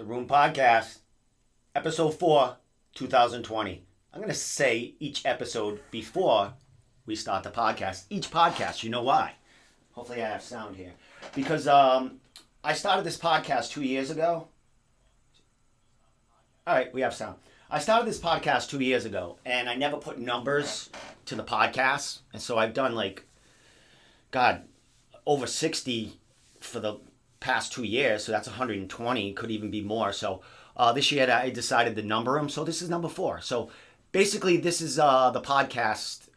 Room Podcast, Episode 4, 2020. I'm going to say each episode before we start the podcast. Each podcast, you know why? Hopefully I have sound here. Because I started this podcast 2 years ago. All right, we have sound. I started this podcast 2 years ago, and I never put numbers to the podcast. And so I've done over 60 for the past 2 years. So that's 120, could even be more. So this year I decided to number them. So this is number 4. So basically this is the podcast.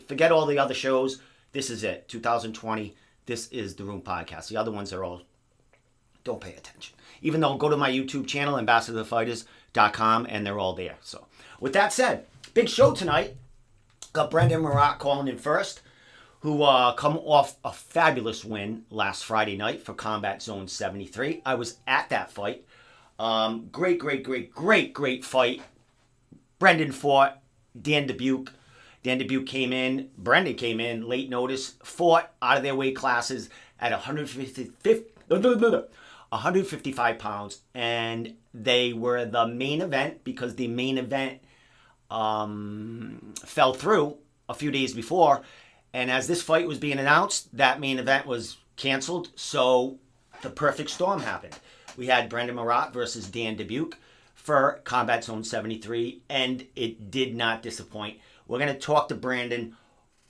Forget all the other shows. This is it, 2020. This is the Room Podcast. The other ones are all, don't pay attention. Even though, go to my YouTube channel, ambassadorfighters.com, and they're all there. So with that said, big show tonight. Got Brendon Marotte calling in first, who come off a fabulous win last Friday night for Combat Zone 73. I was at that fight. Great fight. Brendon fought. Dan Dubuque came in. Brendon came in late notice. Fought out of their weight classes at 155 pounds. And they were the main event because the main event fell through a few days before. And as this fight was being announced, that main event was canceled. So the perfect storm happened. We had Brendon Marotte versus Dan Dubuque for Combat Zone 73, and it did not disappoint. We're going to talk to Brendon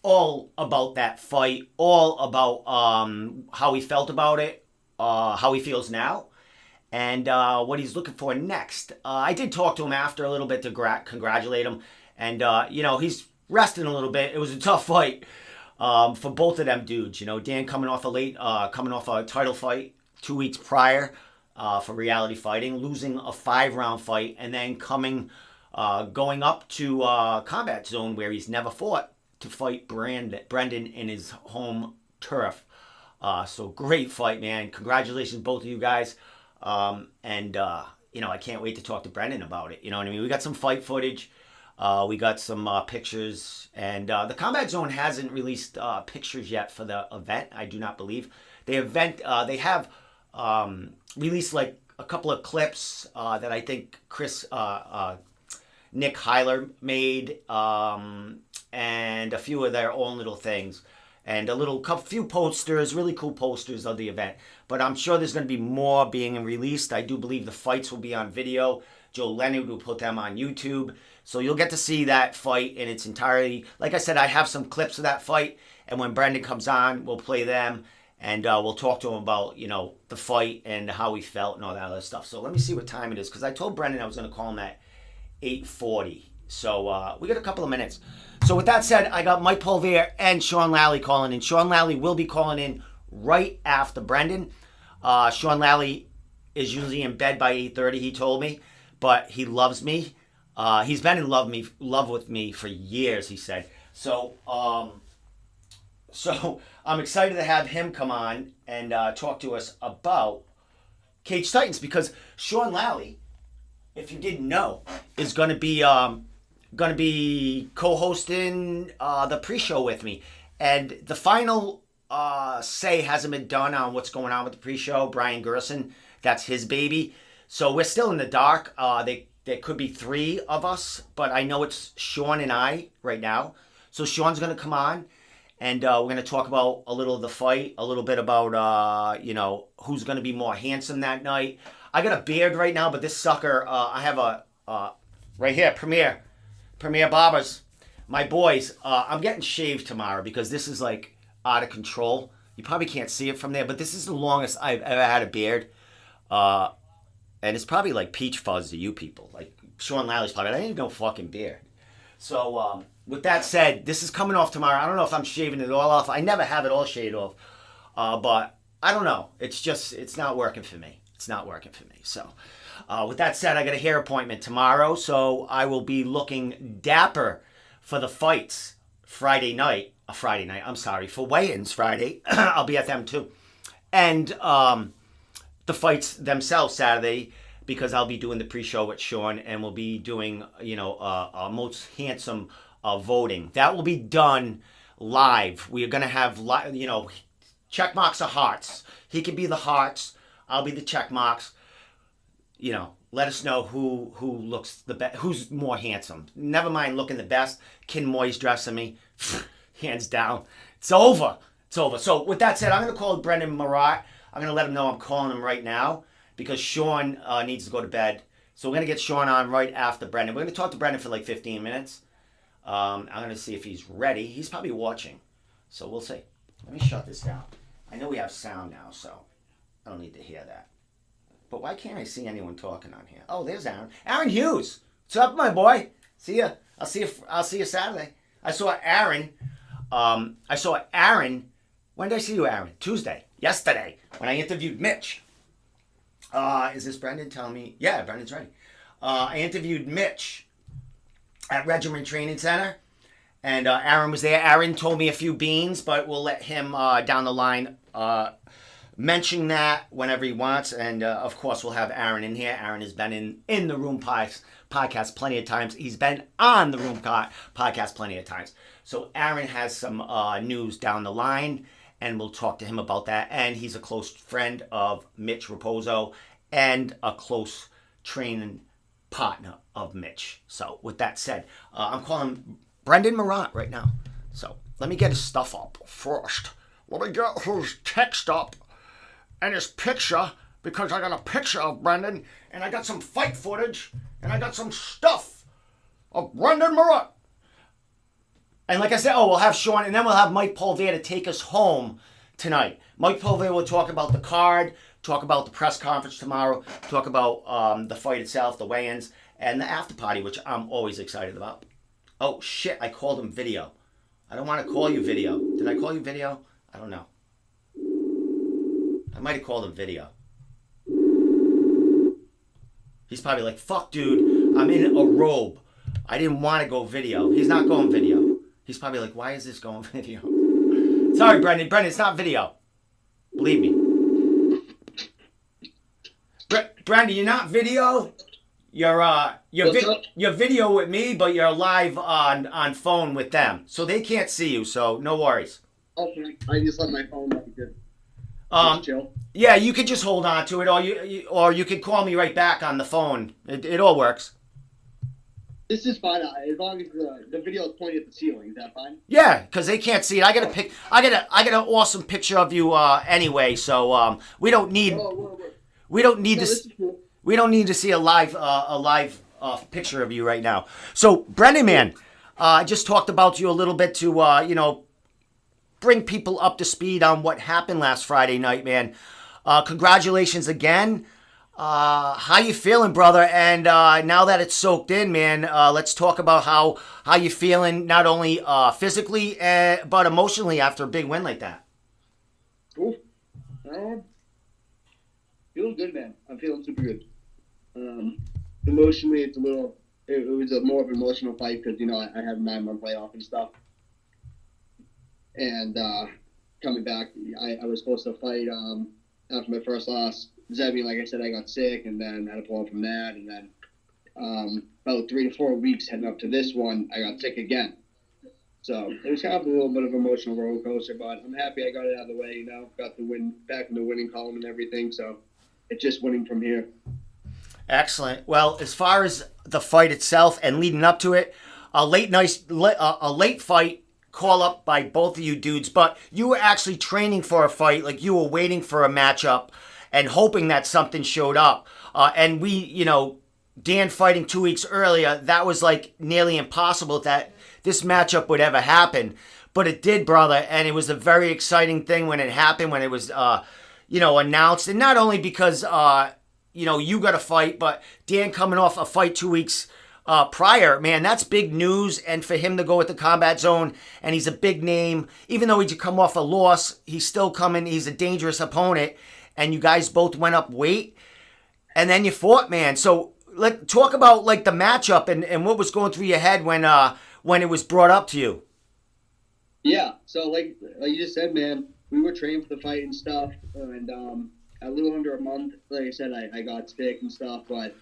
all about that fight, all about how he felt about it, how he feels now, and what he's looking for next. I did talk to him after a little bit to congratulate him, and he's resting a little bit. It was a tough fight for both of them dudes. Dan coming off a title fight 2 weeks prior for Reality Fighting, losing a 5-round fight, and then going up to Combat Zone where he's never fought to fight Brendon in his home turf. So great fight, man. Congratulations, both of you guys. I can't wait to talk to Brendon about it. You know what I mean? We got some fight footage. We got some pictures. And the Combat Zone hasn't released pictures yet for the event, I do not believe. They have released like a couple of clips that I think Nick Heiler made, and a few of their own little things, and few posters, really cool posters of the event. But I'm sure there's going to be more being released. I do believe the fights will be on video. Joe Leonard will put them on YouTube. So you'll get to see that fight in its entirety. Like I said, I have some clips of that fight, and when Brendon comes on, we'll play them, and we'll talk to him about, the fight and how he felt and all that other stuff. So let me see what time it is, because I told Brendon I was going to call him at 8:40. So we got a couple of minutes. So with that said, I got Mike Polvere and Sean Lally calling in. Sean Lally will be calling in right after Brendon. Sean Lally is usually in bed by 8:30, he told me, but he loves me. He's been in love with me for years, he said. So I'm excited to have him come on and talk to us about Cage Titans, because Sean Lally, if you didn't know, is going to be co-hosting the pre-show with me. And the final say hasn't been done on what's going on with the pre-show. Brian Gerson, that's his baby. So we're still in the dark. There could be 3 of us, but I know it's Sean and I right now. So Sean's going to come on, and we're going to talk about a little of the fight, a little bit about, who's going to be more handsome that night. I got a beard right now, but this sucker, I have right here, Premier Barbers, my boys. I'm getting shaved tomorrow because this is like out of control. You probably can't see it from there, but this is the longest I've ever had a beard. And it's probably like peach fuzz to you people. Like Sean Lally's probably, I ain't no fucking beard. So with that said, this is coming off tomorrow. I don't know if I'm shaving it all off. I never have it all shaved off. But I don't know. It's not working for me. So with that said, I got a hair appointment tomorrow. So I will be looking dapper for the fights for weigh-ins Friday. I'll be at them too. And the fights themselves Saturday, because I'll be doing the pre-show with Sean, and we'll be doing, most handsome voting. That will be done live. We are going to have, check marks of hearts. He can be the hearts. I'll be the check marks. let us know who looks the best, who's more handsome. Never mind looking the best. Ken Moy's dressing me, hands down. It's over. It's over. So with that said, I'm going to call Brendon Marotte. I'm going to let him know I'm calling him right now because Sean needs to go to bed. So we're going to get Sean on right after Brendon. We're going to talk to Brendon for like 15 minutes. I'm going to see if he's ready. He's probably watching. So we'll see. Let me shut this down. I know we have sound now, so I don't need to hear that. But why can't I see anyone talking on here? Oh, there's Aaron. Aaron Hughes. What's up, my boy? See ya. I'll see you Saturday. I saw Aaron. When did I see you, Aaron? Tuesday. Yesterday. When I interviewed Mitch. Is this Brendon telling me? Yeah, Brendon's ready. I interviewed Mitch at Regiment Training Center. And Aaron was there. Aaron told me a few beans, but we'll let him down the line mention that whenever he wants. And, of course, we'll have Aaron in here. Aaron has been in the Room podcast plenty of times. He's been on the Room podcast plenty of times. So Aaron has some news down the line, and we'll talk to him about that. And he's a close friend of Mitch Raposo and a close training partner of Mitch. So with that said, I'm calling Brendon Marotte right now. So let me get his stuff up first. Let me get his text up and his picture, because I got a picture of Brendon, and I got some fight footage, and I got some stuff of Brendon Marotte. And like I said, we'll have Sean, and then we'll have Mike Polvere to take us home tonight. Mike Polvere will talk about the card, talk about the press conference tomorrow, talk about the fight itself, the weigh-ins, and the after party, which I'm always excited about. Oh, shit, I called him video. I don't want to call you video. Did I call you video? I don't know. I might have called him video. He's probably like, fuck, dude, I'm in a robe. I didn't want to go video. He's not going video. He's probably like, why is this going video? Sorry, Brendon. Brendon, it's not video. Believe me. Brendon, you're not video. You're video with me, but you're live on phone with them, so they can't see you. So no worries. Okay, I just let my phone up. Good. Chill. Yeah, you could just hold on to it, or you could call me right back on the phone. It all works. This is fine as long as the video is pointed at the ceiling. Is that fine? Yeah, because they can't see it. I got an awesome picture of you anyway. So we don't need we don't need to. Cool. We don't need to see a live picture of you right now. So, Brendon, man, I just talked about you a little bit to, bring people up to speed on what happened last Friday night, man. Congratulations again. How you feeling, brother? And now that it's soaked in, man, let's talk about how you feeling, not only physically, but emotionally after a big win like that. Cool. Feeling good, man. I'm feeling super good. Emotionally, it was a more of an emotional fight because, I had a 9-month layoff and stuff. And coming back, I was supposed to fight after my first loss. Zebi, like I said, I got sick and then had to pull up from that. And then about 3 to 4 weeks heading up to this one, I got sick again. So it was kind of a little bit of an emotional roller coaster, but I'm happy I got it out of the way, got the win back in the winning column and everything. So it's just winning from here. Excellent. Well, as far as the fight itself and leading up to it, a late fight call up by both of you dudes, but you were actually training for a fight, like you were waiting for a matchup and hoping that something showed up. And we, Dan fighting 2 weeks earlier, that was like nearly impossible that this matchup would ever happen. But it did, brother, and it was a very exciting thing when it happened, when it was, announced. And not only because, you got a fight, but Dan coming off a fight 2 weeks prior, man, that's big news. And for him to go with the Combat Zone, and he's a big name, even though he'd come off a loss, he's still coming, he's a dangerous opponent. And you guys both went up weight, and then you fought, man. So talk about like the matchup and what was going through your head when it was brought up to you. Yeah, so like you just said, man, we were trained for the fight and stuff, and a little under a month, like I said, I got sick and stuff, but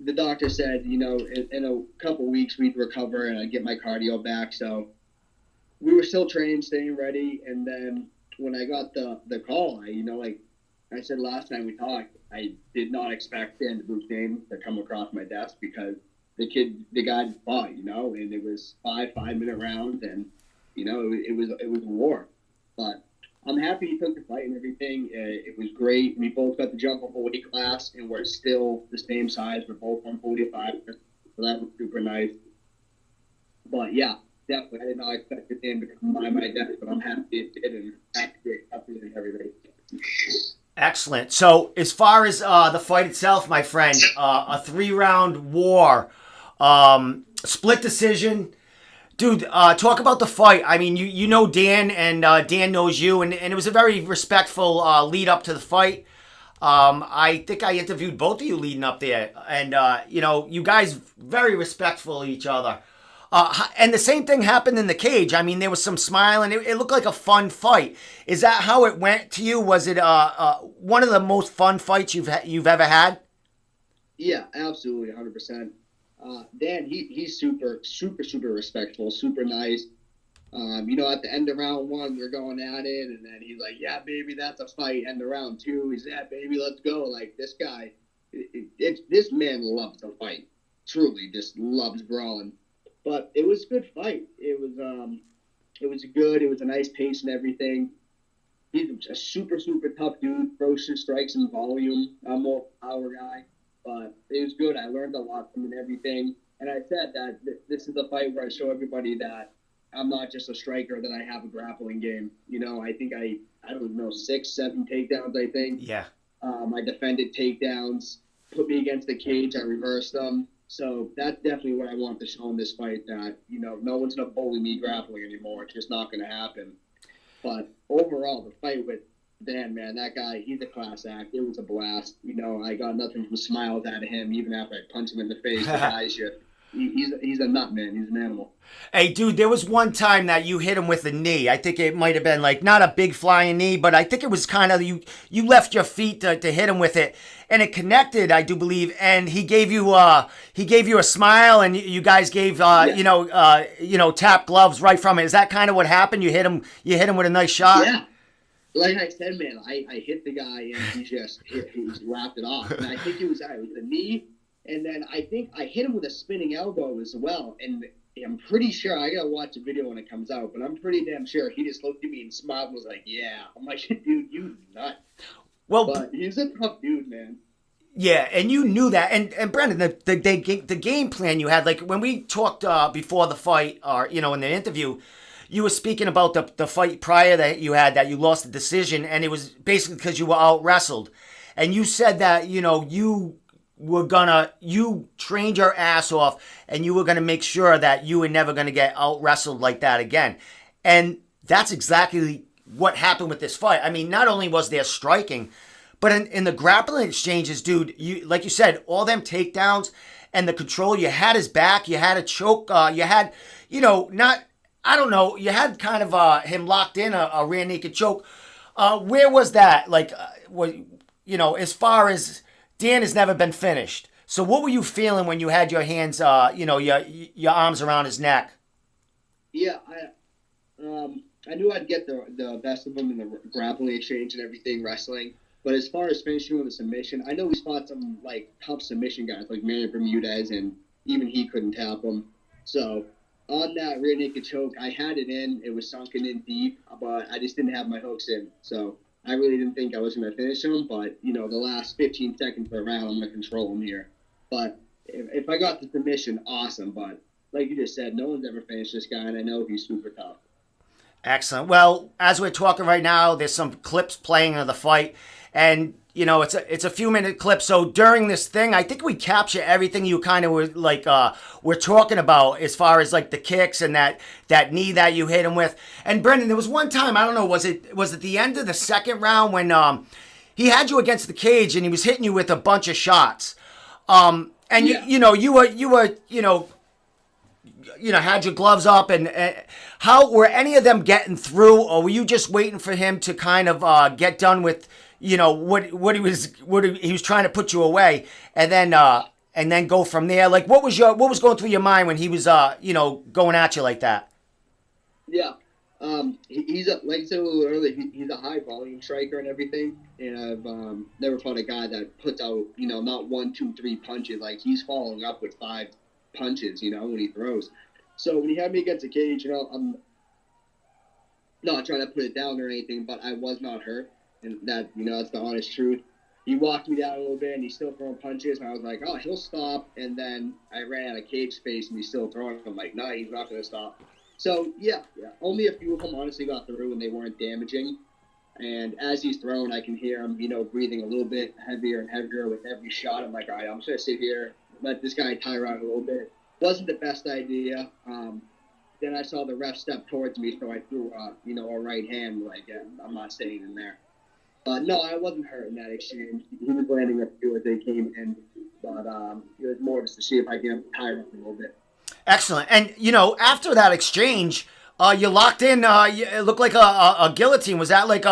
the doctor said, in a couple weeks we'd recover and I'd get my cardio back. So we were still training, staying ready, and then when I got the call, like I said last time we talked, I did not expect Dan DeBuke's name to come across my desk because the guy fought, and it was 5-minute rounds, and it was a war. But I'm happy he took the fight and everything. It was great. We both got to jump up a weight class, and we're still the same size. We're both 145, so that was super nice. But yeah, definitely, I did not expect his name to come by my desk, but I'm happy it did, and happy and everything. Excellent. So as far as the fight itself, my friend, a 3-round war, split decision. Dude, talk about the fight. I mean, you know Dan, and Dan knows you, and it was a very respectful lead up to the fight. I think I interviewed both of you leading up there, and you guys very respectful of each other. And the same thing happened in the cage. I mean, there was some smiling. It looked like a fun fight. Is that how it went to you? Was it one of the most fun fights you've ever had? Yeah, absolutely, 100%. Dan, he's super, super, super respectful, super nice. At the end of round 1, we're going at it, and then he's like, "Yeah, baby, that's a fight." End of round 2, he's, "Yeah, baby, let's go." Like, this guy, this man loves to fight. Truly, just loves brawling. But it was a good fight. It was good. It was a nice pace and everything. He's a super, super tough dude. Ferocious strikes and volume. I'm more power guy. But it was good. I learned a lot from him and everything. And I said that this is a fight where I show everybody that I'm not just a striker, that I have a grappling game. I think I don't know, 6, 7 takedowns, I think. Yeah. I defended takedowns, put me against the cage, I reversed them. So that's definitely what I want to show in this fight, that, no one's going to bully me grappling anymore. It's just not going to happen. But overall, the fight with Dan, man, that guy, he's a class act. It was a blast. I got nothing from smiles out of him, even after I punched him in the face. The guy's just, he's a nut, man. He's an animal. Hey, dude, there was one time that you hit him with a knee. I think it might have been like not a big flying knee, but I think it was kind of you left your feet to hit him with it, and it connected, I do believe. And he gave you a smile, and you guys gave tap gloves right from it. Is that kind of what happened? You hit him with a nice shot. Yeah. Like I said, man, I hit the guy, and he just laughed it off. And I think it was the knee, and then I think I hit him with a spinning elbow as well. And I'm pretty sure, I gotta watch the video when it comes out, but I'm pretty damn sure he just looked at me and smiled and was like, "Yeah." I'm like, "Dude, you nut." Well, but he's a tough dude, man. Yeah, and you knew that. And Brendon, the game plan you had, like when we talked before the fight, or in the interview, you were speaking about the fight prior that you had, that you lost the decision, and it was basically because you were out wrestled. And you said that, you trained your ass off, and you were gonna make sure that you were never gonna get out wrestled like that again. And that's exactly what happened with this fight. I mean, not only was there striking, but in the grappling exchanges, dude, like you said, all them takedowns and the control, you had his back, you had a choke, you had, you had kind of him locked in a rear naked choke. Where was that? Like, as far as Dan has never been finished. So what were you feeling when you had your hands, your arms around his neck? Yeah, I knew I'd get the best of him in the grappling exchange and everything, wrestling. But as far as finishing with a submission, I know we fought some tough submission guys like Manny Bermudez, and even he couldn't tap him. So on that rear naked choke, I had it in. It was sunken in deep, but I just didn't have my hooks in. So I really didn't think I was going to finish him. But, the last 15 seconds of the round, I'm going to control him here. But if I got the submission, awesome. But like you just said, no one's ever finished this guy, and I know he's super tough. Excellent. Well, as we're talking right now, there's some clips playing of the fight. And, it's a few minute clip. So during this thing, I think we capture everything you kind of were talking about as far as the kicks and that knee that you hit him with. And Brendon, there was one time, I don't know, was it the end of the second round when he had you against the cage and he was hitting you with a bunch of shots. And yeah. you were had your gloves up, and how were any of them getting through, or were you just waiting for him to kind of get done with what he was trying to put you away, and then go from there? Like, what was going through your mind when he was going at you like that? Yeah, He's a, like I said a little earlier, he's a high volume striker and everything. And I've never fought a guy that puts out, not one, two, three punches. Like he's following up with five punches, when he throws. So when he had me against the cage, I'm not trying to put it down or anything, but I was not hurt, and that that's the honest truth. He walked me down a little bit, and he's still throwing punches, and I was like, oh, he'll stop. And then I ran out of cage space, and he's still throwing. I'm like, no, he's not going to stop. So yeah, only a few of them honestly got through, and they weren't damaging. And as he's throwing, I can hear him, breathing a little bit heavier and heavier with every shot. I'm like, all right, I'm just going to sit here, let this guy tire out a little bit. Wasn't the best idea. Then I saw the ref step towards me, so I threw, a right hand. Like, yeah, I'm not staying in there. No, I wasn't hurt in that exchange. He was landing a few as they came in, but it was more just to see if I can tire up a little bit. Excellent. And, after that exchange, you locked in, it looked like a guillotine. Was that like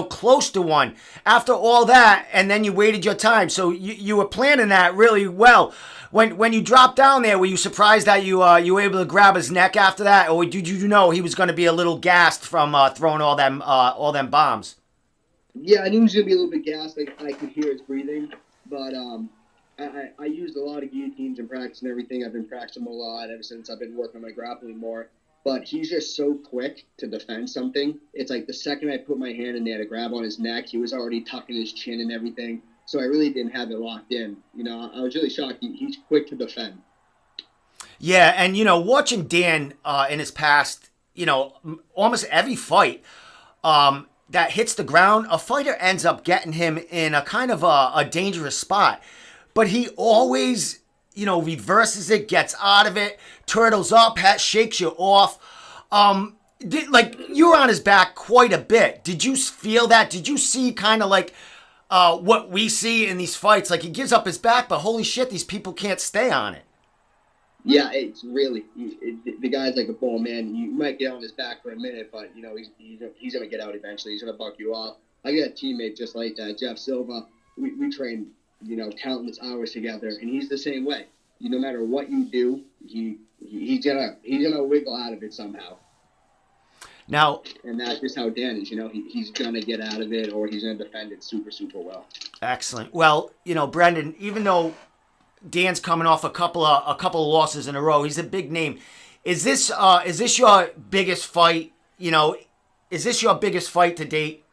close to one? After all that, and then you waited your time. So you were planning that really well. When you dropped down there, were you surprised that you were able to grab his neck after that, or did you know he was going to be a little gassed from throwing all them bombs? Yeah, I knew he was going to be a little bit gassed. Like I could hear his breathing, but I used a lot of guillotines in practice and everything. I've been practicing a lot ever since I've been working on my grappling more. But he's just so quick to defend something. It's like the second I put my hand in there to grab on his neck, he was already tucking his chin and everything. So I really didn't have it locked in. I was really shocked. He's quick to defend. Yeah, and watching Dan in his past, almost every fight that hits the ground, a fighter ends up getting him in a kind of a dangerous spot. But he always, reverses it, gets out of it, turtles up, shakes you off. You were on his back quite a bit. Did you feel that? Did you see kind of like what we see in these fights? Like he gives up his back, but holy shit, these people can't stay on it. Yeah, it's really the guy's like a bull, man. You might get on his back for a minute, but he's gonna get out eventually. He's gonna buck you off. I got a teammate just like that, Jeff Silva. We train countless hours together, and he's the same way. No matter what you do, he's gonna wiggle out of it somehow. Now, and that's just how Dan is. He's gonna get out of it, or he's gonna defend it super, super well. Excellent. Well, Brendon, even though Dan's coming off a couple of losses in a row, he's a big name. Is this your biggest fight? Is this your biggest fight to date?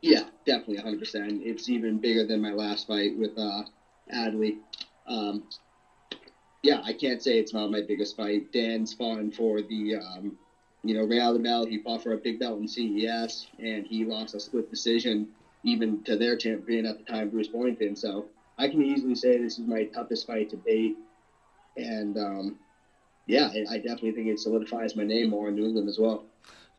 Yeah, definitely 100%. It's even bigger than my last fight with Adley. Yeah, I can't say it's not my biggest fight. Dan's fought for the, Real Bell. He fought for a big belt in CES, and he lost a split decision even to their champion at the time, Bruce Boynton. So I can easily say this is my toughest fight to date. And, I definitely think it solidifies my name more in New England as well.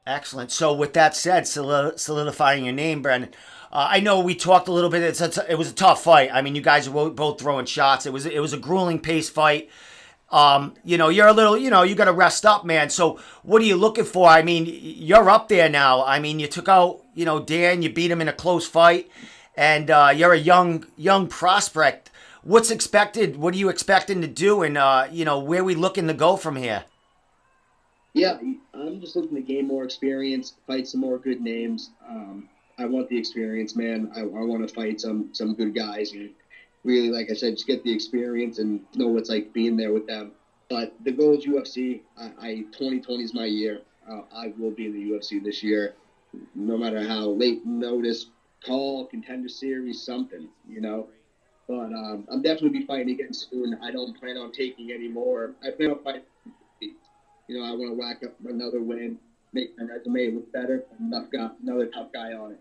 Excellent. So with that said, solidifying your name, Brendon, I know we talked a little bit. It was a tough fight. I mean, you guys were both throwing shots. It was a grueling pace fight. You're a little, you got to rest up, man. So what are you looking for? I mean, you're up there now. I mean, you took out, Dan, you beat him in a close fight, and you're a young prospect. What's expected? What are you expecting to do? And, where are we looking to go from here? Yeah, I'm just looking to gain more experience, fight some more good names. I want the experience, man. I want to fight some good guys and really, like I said, just get the experience and know what's like being there with them. But the goal is UFC. 2020 is my year. I will be in the UFC this year, no matter how late notice, call, contender series, something, But I'm definitely be fighting again soon. I don't plan on taking any more. I plan on fighting. I want to whack up another win, make my resume look better, and got another tough guy on it.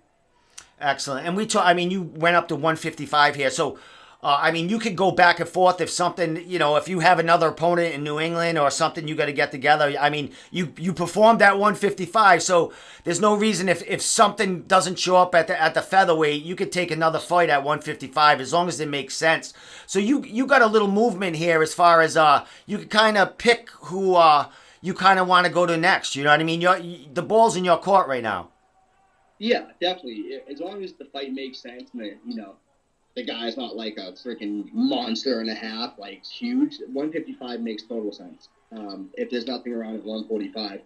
Excellent. And you went up to 155 here. So, you could go back and forth if something, if you have another opponent in New England or something you got to get together. I mean, you performed at 155, so there's no reason if something doesn't show up at the featherweight, you could take another fight at 155 as long as it makes sense. So you got a little movement here as far as you can kind of pick who you kind of want to go to next. You know what I mean? The ball's in your court right now. Yeah, definitely. As long as the fight makes sense and the guy's not like a freaking monster and a half, like huge. 155 makes total sense. if there's nothing around at 145.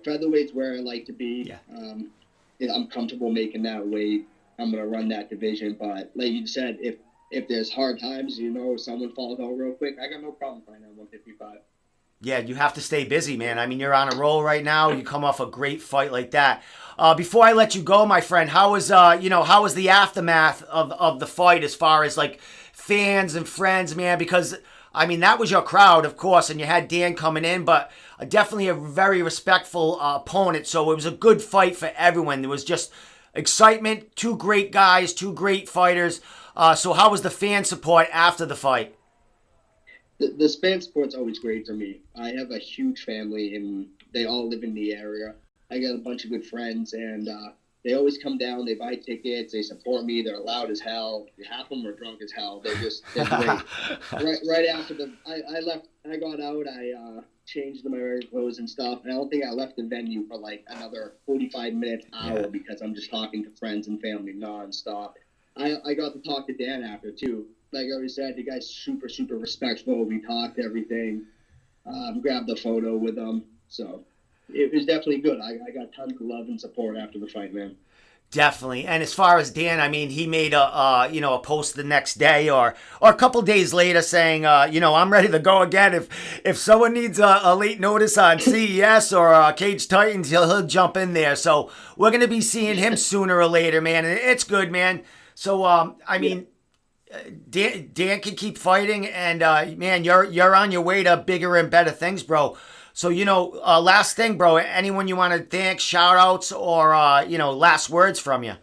Featherweight's where I like to be. Yeah. I'm comfortable making that weight. I'm gonna run that division. But like you said, if there's hard times, someone falls out real quick, I got no problem fighting at 155. Yeah, you have to stay busy, man. I mean, you're on a roll right now. You come off a great fight like that. Before I let you go, my friend, how was the aftermath of the fight as far as like fans and friends, man? Because I mean, that was your crowd, of course, and you had Dan coming in, but definitely a very respectful opponent. So it was a good fight for everyone. There was just excitement. Two great guys, two great fighters. So how was the fan support after the fight? The fan support's always great for me. I have a huge family, and they all live in the area. I got a bunch of good friends, and they always come down. They buy tickets. They support me. They're loud as hell. Half of them are drunk as hell. They're great. right after I got out. I changed my regular clothes and stuff. And I don't think I left the venue for like another 45 minutes, hour, because I'm just talking to friends and family nonstop. I got to talk to Dan after too. Like I already said, the guy's super, super respectful. We talked everything. Grabbed a photo with him. So it was definitely good. I got tons of love and support after the fight, man. Definitely. And as far as Dan, I mean, he made a post the next day or a couple days later saying, I'm ready to go again. If someone needs a late notice on CES or Cage Titans, he'll jump in there. So we're going to be seeing him sooner or later, man. And it's good, man. So, I mean, Dan can keep fighting, and man, you're on your way to bigger and better things, bro. So last thing, bro. Anyone you want to thank, shout outs, or last words from you?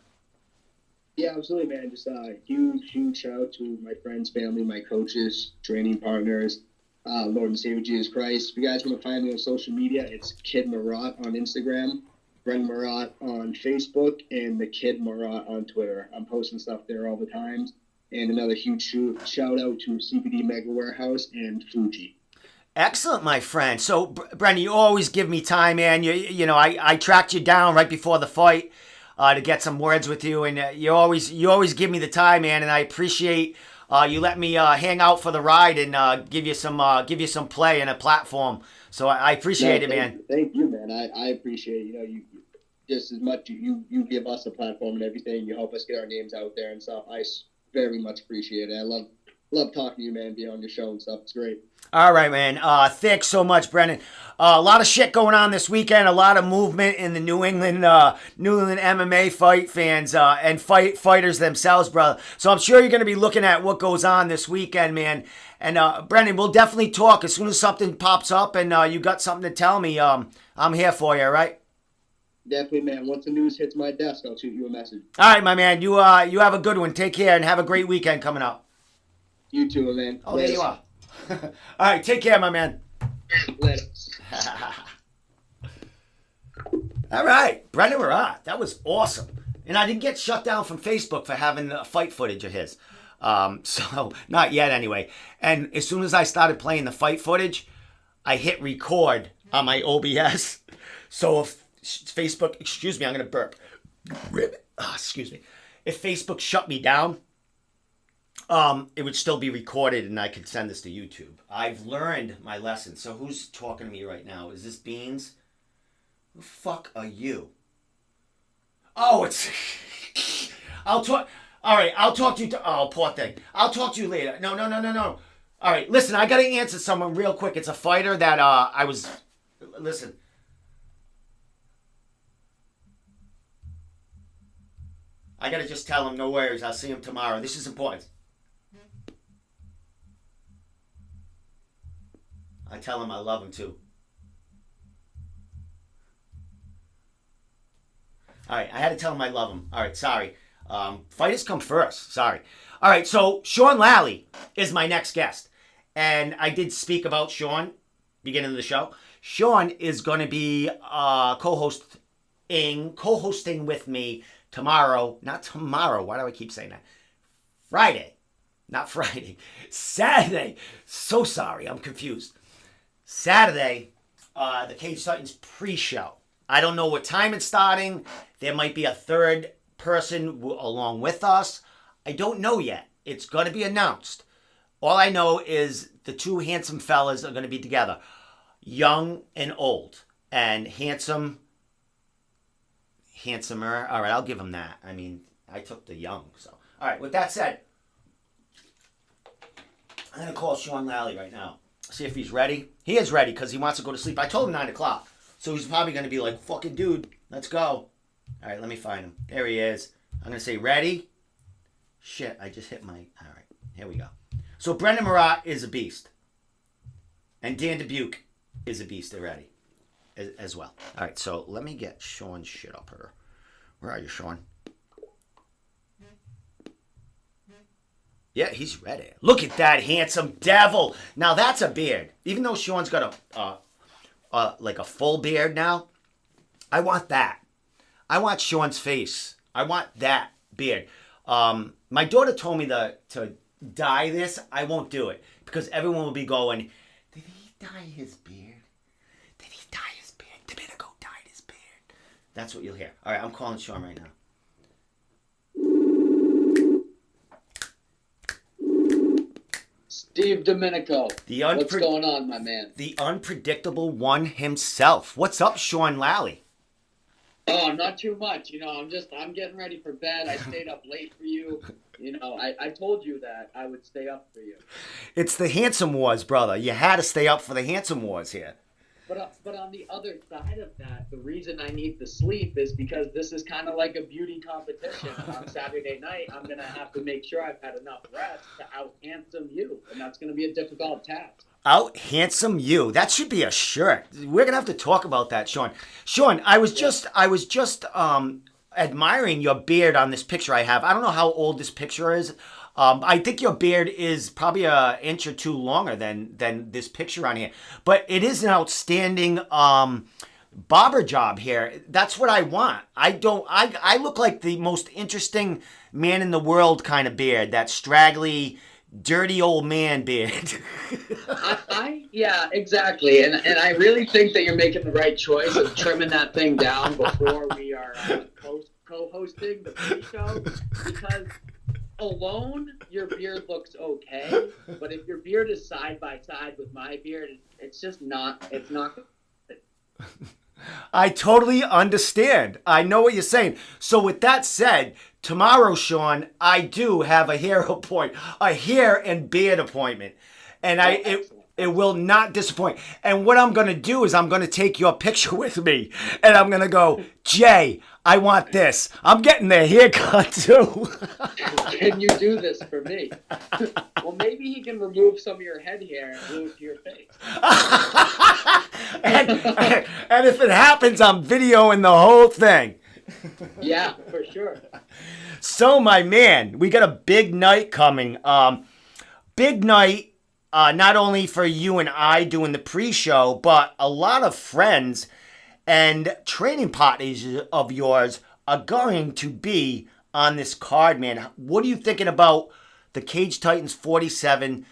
Yeah, absolutely, man. Just a huge shout out to my friends, family, my coaches, training partners, Lord and Savior Jesus Christ. If you guys want to find me on social media, it's Kid Marotte on Instagram, Brendon Marotte on Facebook, and the Kid Marotte on Twitter. I'm posting stuff there all the time. And another huge shout out to CBD Mega Warehouse and Fuji. Excellent, my friend. So, Brendon, you always give me time, man. I tracked you down right before the fight to get some words with you, and you always give me the time, man. And I appreciate you let me hang out for the ride and give you some play and a platform. So I appreciate it, man. Thank you, man. I appreciate you just as much. You give us a platform and everything. You help us get our names out there and stuff. I very much appreciate it. I love talking to you, man. Being on your show and stuff. It's great. All right, man. Thanks so much, Brendon. A lot of shit going on this weekend. A lot of movement in the New England MMA fight fans and fighters themselves, brother. So I'm sure you're going to be looking at what goes on this weekend, man. And Brendon, we'll definitely talk as soon as something pops up and you got something to tell me. I'm here for you, all right? Definitely, man. Once the news hits my desk, I'll shoot you a message. All right, my man. You have a good one. Take care and have a great weekend coming up. You too, man. Oh, there you are. All right, take care, my man. Later. All right, Brendon Marotte. That was awesome. And I didn't get shut down from Facebook for having fight footage of his. So, not yet anyway. And as soon as I started playing the fight footage, I hit record on my OBS. So if Facebook, excuse me, I'm going to burp. Excuse me. If Facebook shut me down, it would still be recorded and I could send this to YouTube. I've learned my lesson. So who's talking to me right now? Is this Beans? Who the fuck are you? Oh, it's... I'll talk... All right, I'll talk to you... Oh, poor thing. I'll talk to you later. No. All right, listen, I got to answer someone real quick. It's a fighter that I was... Listen. I got to just tell him, no worries, I'll see him tomorrow. This is important. I tell him I love him too. All right, I had to tell him I love him. All right, sorry. Fighters come first. Sorry. All right, so Sean Lally is my next guest. And I did speak about Sean beginning of the show. Sean is going to be co-hosting with me tomorrow. Not tomorrow. Why do I keep saying that? Friday. Not Friday. Saturday. So sorry. I'm confused. Saturday, the Cage Titans pre-show. I don't know what time it's starting. There might be a third person along with us. I don't know yet. It's going to be announced. All I know is the two handsome fellas are going to be together, young and old, and handsomer. All right, I'll give him that. I mean, I took the young. So, all right. With that said, I'm going to call Sean Lally right now. See if he's ready. He is ready because he wants to go to sleep. I told him 9 o'clock. So he's probably going to be like, fucking dude, let's go. All right, let me find him. There he is. I'm going to say, ready? Shit, I just hit my... All right, here we go. So Brendon Marotte is a beast. And Dan Dubuque is a beast already as well. All right, so let me get Sean's shit up here. Where are you, Sean? Yeah, he's ready. Look at that handsome devil. Now that's a beard. Even though Sean's got like a full beard now, I want that. I want Sean's face. I want that beard. My daughter told me to dye this. I won't do it because everyone will be going, did he dye his beard? Did he dye his beard? Domenico dyed his beard. That's what you'll hear. All right, I'm calling Sean right now. Steve Domenico. What's going on, my man? The unpredictable one himself. What's up, Sean Lally? Oh, not too much. I'm getting ready for bed. I stayed up late for you. I told you that I would stay up for you. It's the Handsome Wars, brother. You had to stay up for the Handsome Wars here. But on the other side of that, the reason I need the sleep is because this is kind of like a beauty competition. On Saturday night, I'm going to have to make sure I've had enough rest to out-handsome you, and that's going to be a difficult task. Out-handsome you. That should be a shirt. We're going to have to talk about that, Sean. Sean, I was just admiring your beard on this picture I have. I don't know how old this picture is. I think your beard is probably an inch or two longer than this picture on here. But it is an outstanding barber job here. That's what I want. I look like the most interesting man in the world kind of beard. That straggly, dirty old man beard. Yeah, exactly. And I really think that you're making the right choice of trimming that thing down before we are co-hosting the pre-show, because alone your beard looks okay, but if your beard is side by side with my beard, it's not I totally understand. I know what you're saying. So with that said, tomorrow, Sean, I do have a hair and beard appointment, and it will not disappoint. And what I'm going to do is I'm going to take your picture with me, and I'm going to go, Jay, I want this. I'm getting the haircut too. Can you do this for me? Well, maybe he can remove some of your head hair and glue it to your face. and if it happens, I'm videoing the whole thing. Yeah, for sure. So, my man, we got a big night coming. Big night. Not only for you and I doing the pre-show, but a lot of friends and training partners of yours are going to be on this card, man. What are you thinking about the Cage Titans 47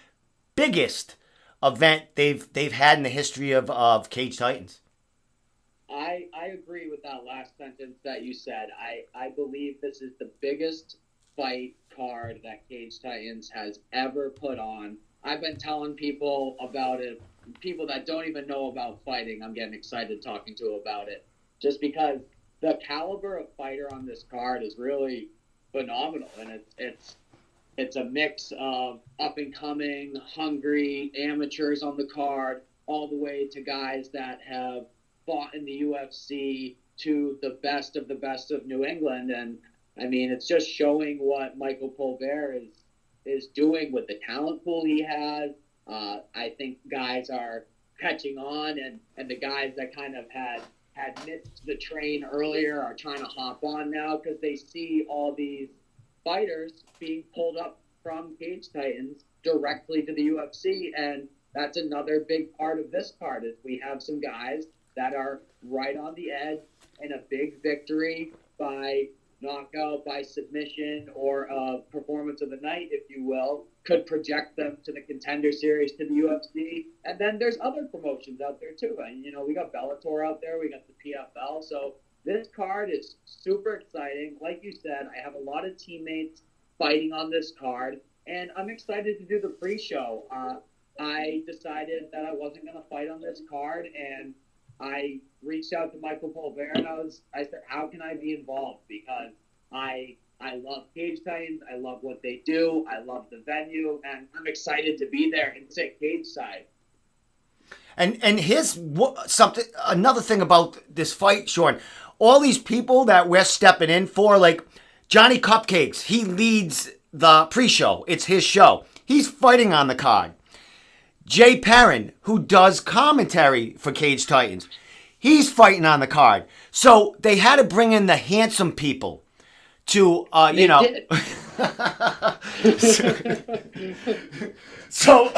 biggest event they've had in the history of Cage Titans? I agree with that last sentence that you said. I believe this is the biggest fight card that Cage Titans has ever put on. I've been telling people about it, people that don't even know about fighting. I'm getting excited talking to about it, just because the caliber of fighter on this card is really phenomenal, and it's a mix of up and coming, hungry amateurs on the card, all the way to guys that have fought in the UFC, to the best of New England. And I mean, it's just showing what Michael Polvere is doing with the talent pool he has. I think guys are catching on, and the guys that kind of had missed the train earlier are trying to hop on now because they see all these fighters being pulled up from Cage Titans directly to the UFC. And that's another big part of this card, is we have some guys that are right on the edge, and a big victory by knockout, by submission, or performance of the night, if you will, could project them to the Contender Series, to the UFC. And then there's other promotions out there too. And, we got Bellator out there, we got the PFL. So this card is super exciting. Like you said, I have a lot of teammates fighting on this card, and I'm excited to do the pre-show. I decided that I wasn't going to fight on this card, and I reached out to Michael Polvere, and I said, how can I be involved? Because I love Cage Titans. I love what they do. I love the venue, and I'm excited to be there and sit cage side. And here's something, another thing about this fight, Sean. All these people that we're stepping in for, like Johnny Cupcakes, he leads the pre-show. It's his show. He's fighting on the card. Jay Perrin, who does commentary for Cage Titans, he's fighting on the card. So they had to bring in the handsome people to, you know. So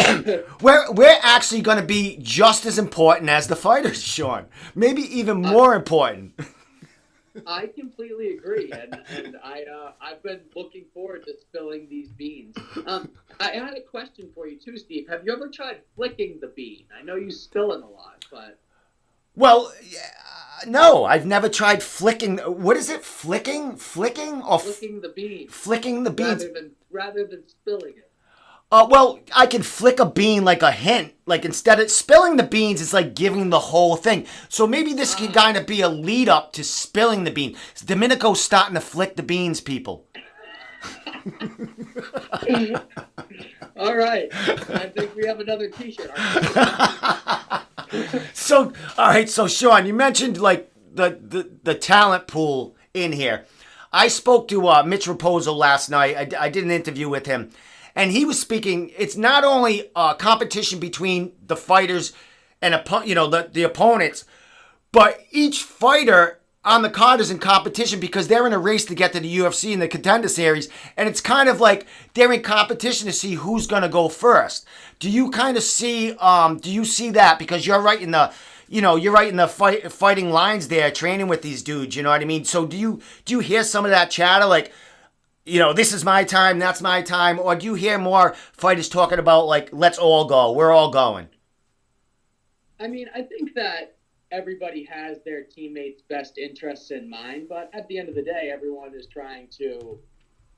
we're actually going to be just as important as the fighters, Sean. Maybe even more important. I completely agree, and I've been looking forward to spilling these beans. I had a question for you too, Steve. Have you ever tried flicking the bean? I know you spill it a lot, but well, no, I've never tried flicking. What is it? Flicking or flicking the bean? Flicking the beans rather than spilling it. Well, I can flick a bean like a hint. Like instead of spilling the beans, it's like giving the whole thing. So maybe this can kind of be a lead up to spilling the bean. Domenico's starting to flick the beans, people. All right. I think we have another t-shirt. So, all right. So, Sean, you mentioned like the talent pool in here. I spoke to Mitch Raposo last night. I did an interview with him. And he was speaking, it's not only a competition between the fighters and the opponents, but each fighter on the card is in competition because they're in a race to get to the UFC in the Contender Series. And it's kind of like they're in competition to see who's going to go first. Do you kind of see, do you see that? Because you're right in the fighting lines there, training with these dudes, you know what I mean? So do you hear some of that chatter like, this is my time, that's my time? Or do you hear more fighters talking about, like, let's all go, we're all going? I mean, I think that everybody has their teammates' best interests in mind, but at the end of the day, everyone is trying to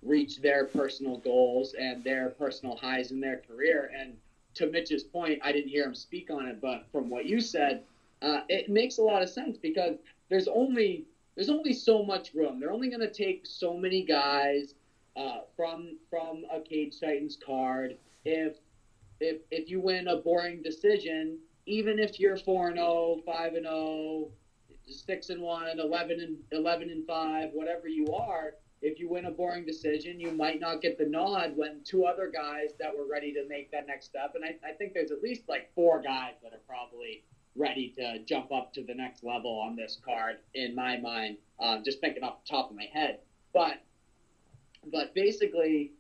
reach their personal goals and their personal highs in their career. And to Mitch's point, I didn't hear him speak on it, but from what you said, it makes a lot of sense because there's only so much room. They're only going to take so many guys from a Cage Titans card. If you win a boring decision, even if you're 4-0, 5-0, 6-1, 11-5, whatever you are, if you win a boring decision, you might not get the nod when two other guys that were ready to make that next step. And I think there's at least like 4 guys that are probably ready to jump up to the next level on this card, in my mind, just thinking off the top of my head. But basically,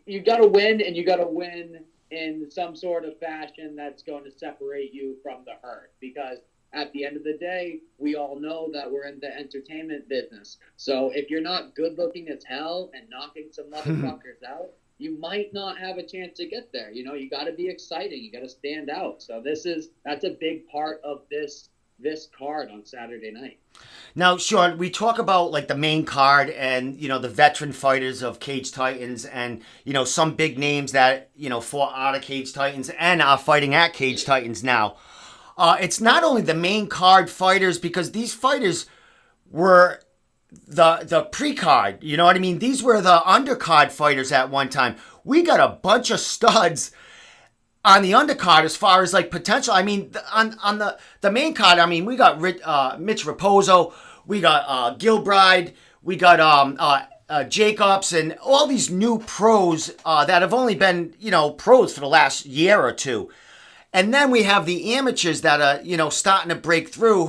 you got to win, and you got to win in some sort of fashion that's going to separate you from the herd. Because at the end of the day, we all know that we're in the entertainment business. So if you're not good looking as hell and knocking some motherfuckers out, you might not have a chance to get there. You got to be exciting. You got to stand out. So that's a big part of this card on Saturday night. Now, Sean, we talk about like the main card and, the veteran fighters of Cage Titans and, some big names that, fought out of Cage Titans and are fighting at Cage Titans now. It's not only the main card fighters because these fighters were the pre-card, you know what I mean? These were the undercard fighters at one time. We got a bunch of studs on the undercard as far as like potential. I mean, on the main card, I mean, we got Mitch Raposo, we got Gilbride, we got Jacobs, and all these new pros that have only been, pros for the last year or two. And then we have the amateurs that are, starting to break through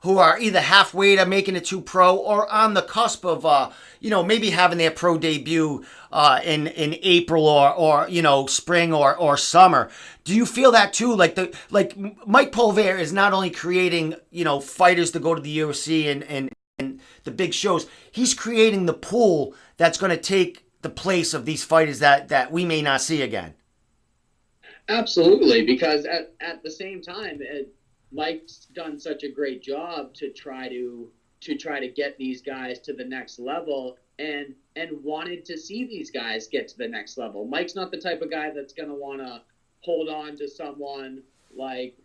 who are either halfway to making it to pro or on the cusp of, maybe having their pro debut in April or spring or summer. Do you feel that too? Like Mike Polvere is not only creating, fighters to go to the UFC and the big shows, he's creating the pool that's going to take the place of these fighters that we may not see again. Absolutely, because at the same time, Mike's done such a great job to try to get these guys to the next level and wanted to see these guys get to the next level. Mike's not the type of guy that's going to want to hold on to someone like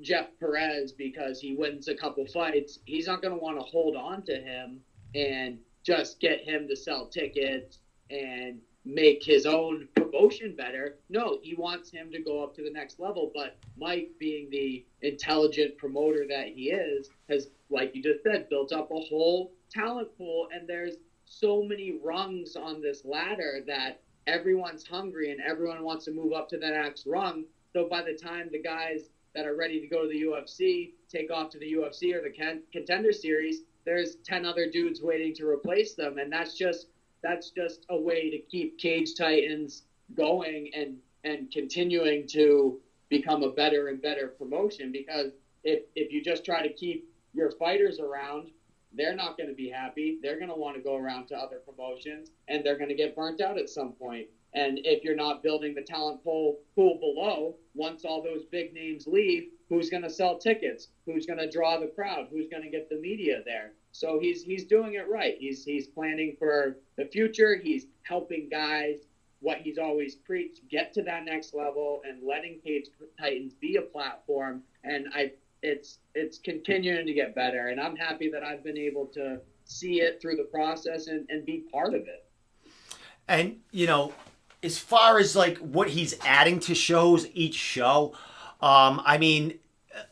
Jeff Perez because he wins a couple fights. He's not going to want to hold on to him and just get him to sell tickets and make his own promotion better. No, he wants him to go up to the next level. But Mike, being the intelligent promoter that he is, has, like you just said, built up a whole talent pool. And there's so many rungs on this ladder that everyone's hungry and everyone wants to move up to the next rung. So by the time the guys that are ready to go to the UFC take off to the UFC or the Contender Series, there's 10 other dudes waiting to replace them. And that's just a way to keep Cage Titans going and continuing to become a better and better promotion. Because if you just try to keep your fighters around, they're not going to be happy. They're going to want to go around to other promotions, and they're going to get burnt out at some point. And if you're not building the talent pool below, once all those big names leave, who's going to sell tickets? Who's going to draw the crowd? Who's going to get the media there? So he's doing it right. He's planning for the future. He's helping guys, what he's always preached, get to that next level and letting Cage Titans be a platform. And it's continuing to get better. And I'm happy that I've been able to see it through the process and be part of it. And, you know, as far as like what he's adding to shows, each show, I mean,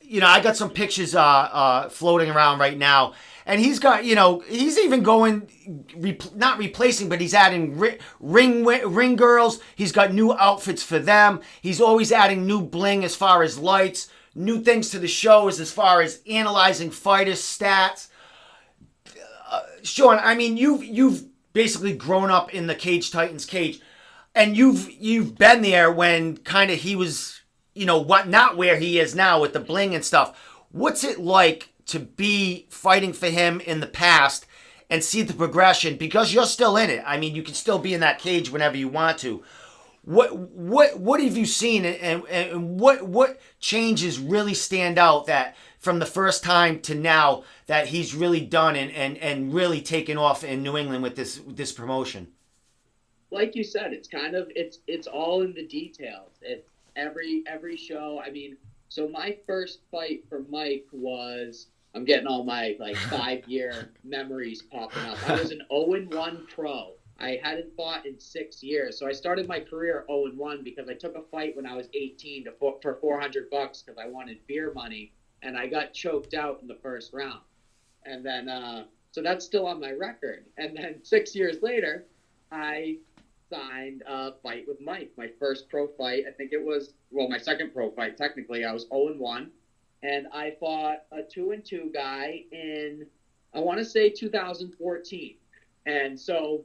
you know, I got some pictures floating around right now, and he's got, you know, he's even going, not replacing, but he's adding ring girls. He's got new outfits for them. He's always adding new bling as far as lights, new things to the shows as far as analyzing fighters' stats. Sean, I mean, you've basically grown up in the Cage Titans cage, and you've been there when kind of he was, you know, not where he is now with the bling and stuff. What's it like to be fighting for him in the past and see the progression? Because you're still in it. I mean, you can still be in that cage whenever you want to. What have you seen, and what changes really stand out that from the first time to now that he's really done and really taken off in New England with this promotion? Like you said, it's all in the details. It's every show. I mean, so my first fight for Mike was, I'm getting all my like 5-year memories popping up. I was an 0-1 pro. I hadn't fought in 6 years. So I started my career 0-1 because I took a fight when I was 18 for $400 because I wanted beer money, and I got choked out in the first round. And then, so that's still on my record. And then 6 years later, I signed a fight with Mike. My first pro fight, I think it was, well, my second pro fight, technically. I was 0-1. And I fought a 2-2 guy in, I want to say 2014. And so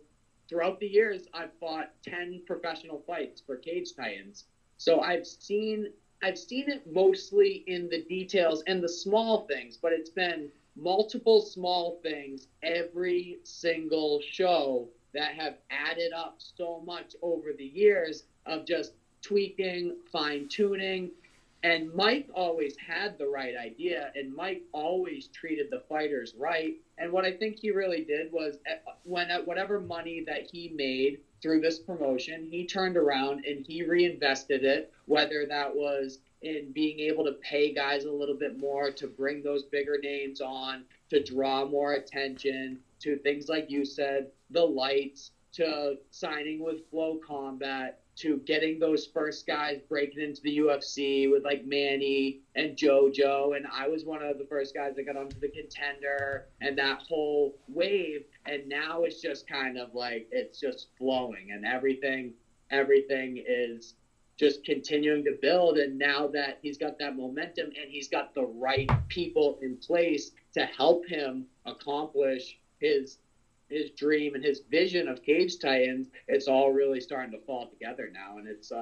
throughout the years, I've fought 10 professional fights for Cage Titans. So I've seen it mostly in the details and the small things, but it's been multiple small things every single show that have added up so much over the years of just tweaking, fine-tuning. And Mike always had the right idea, and Mike always treated the fighters right. And what I think he really did was whatever money that he made through this promotion, he turned around and he reinvested it, whether that was in being able to pay guys a little bit more to bring those bigger names on, to draw more attention, to things like you said, the lights, to signing with Flow Combat, to getting those first guys breaking into the UFC with like Manny and JoJo. And I was one of the first guys that got onto the Contender and that whole wave. And now it's just kind of like, it's just flowing, and everything is just continuing to build. And now that he's got that momentum and he's got the right people in place to help him accomplish his dream and his vision of Cage Titans, it's all really starting to fall together now, and it's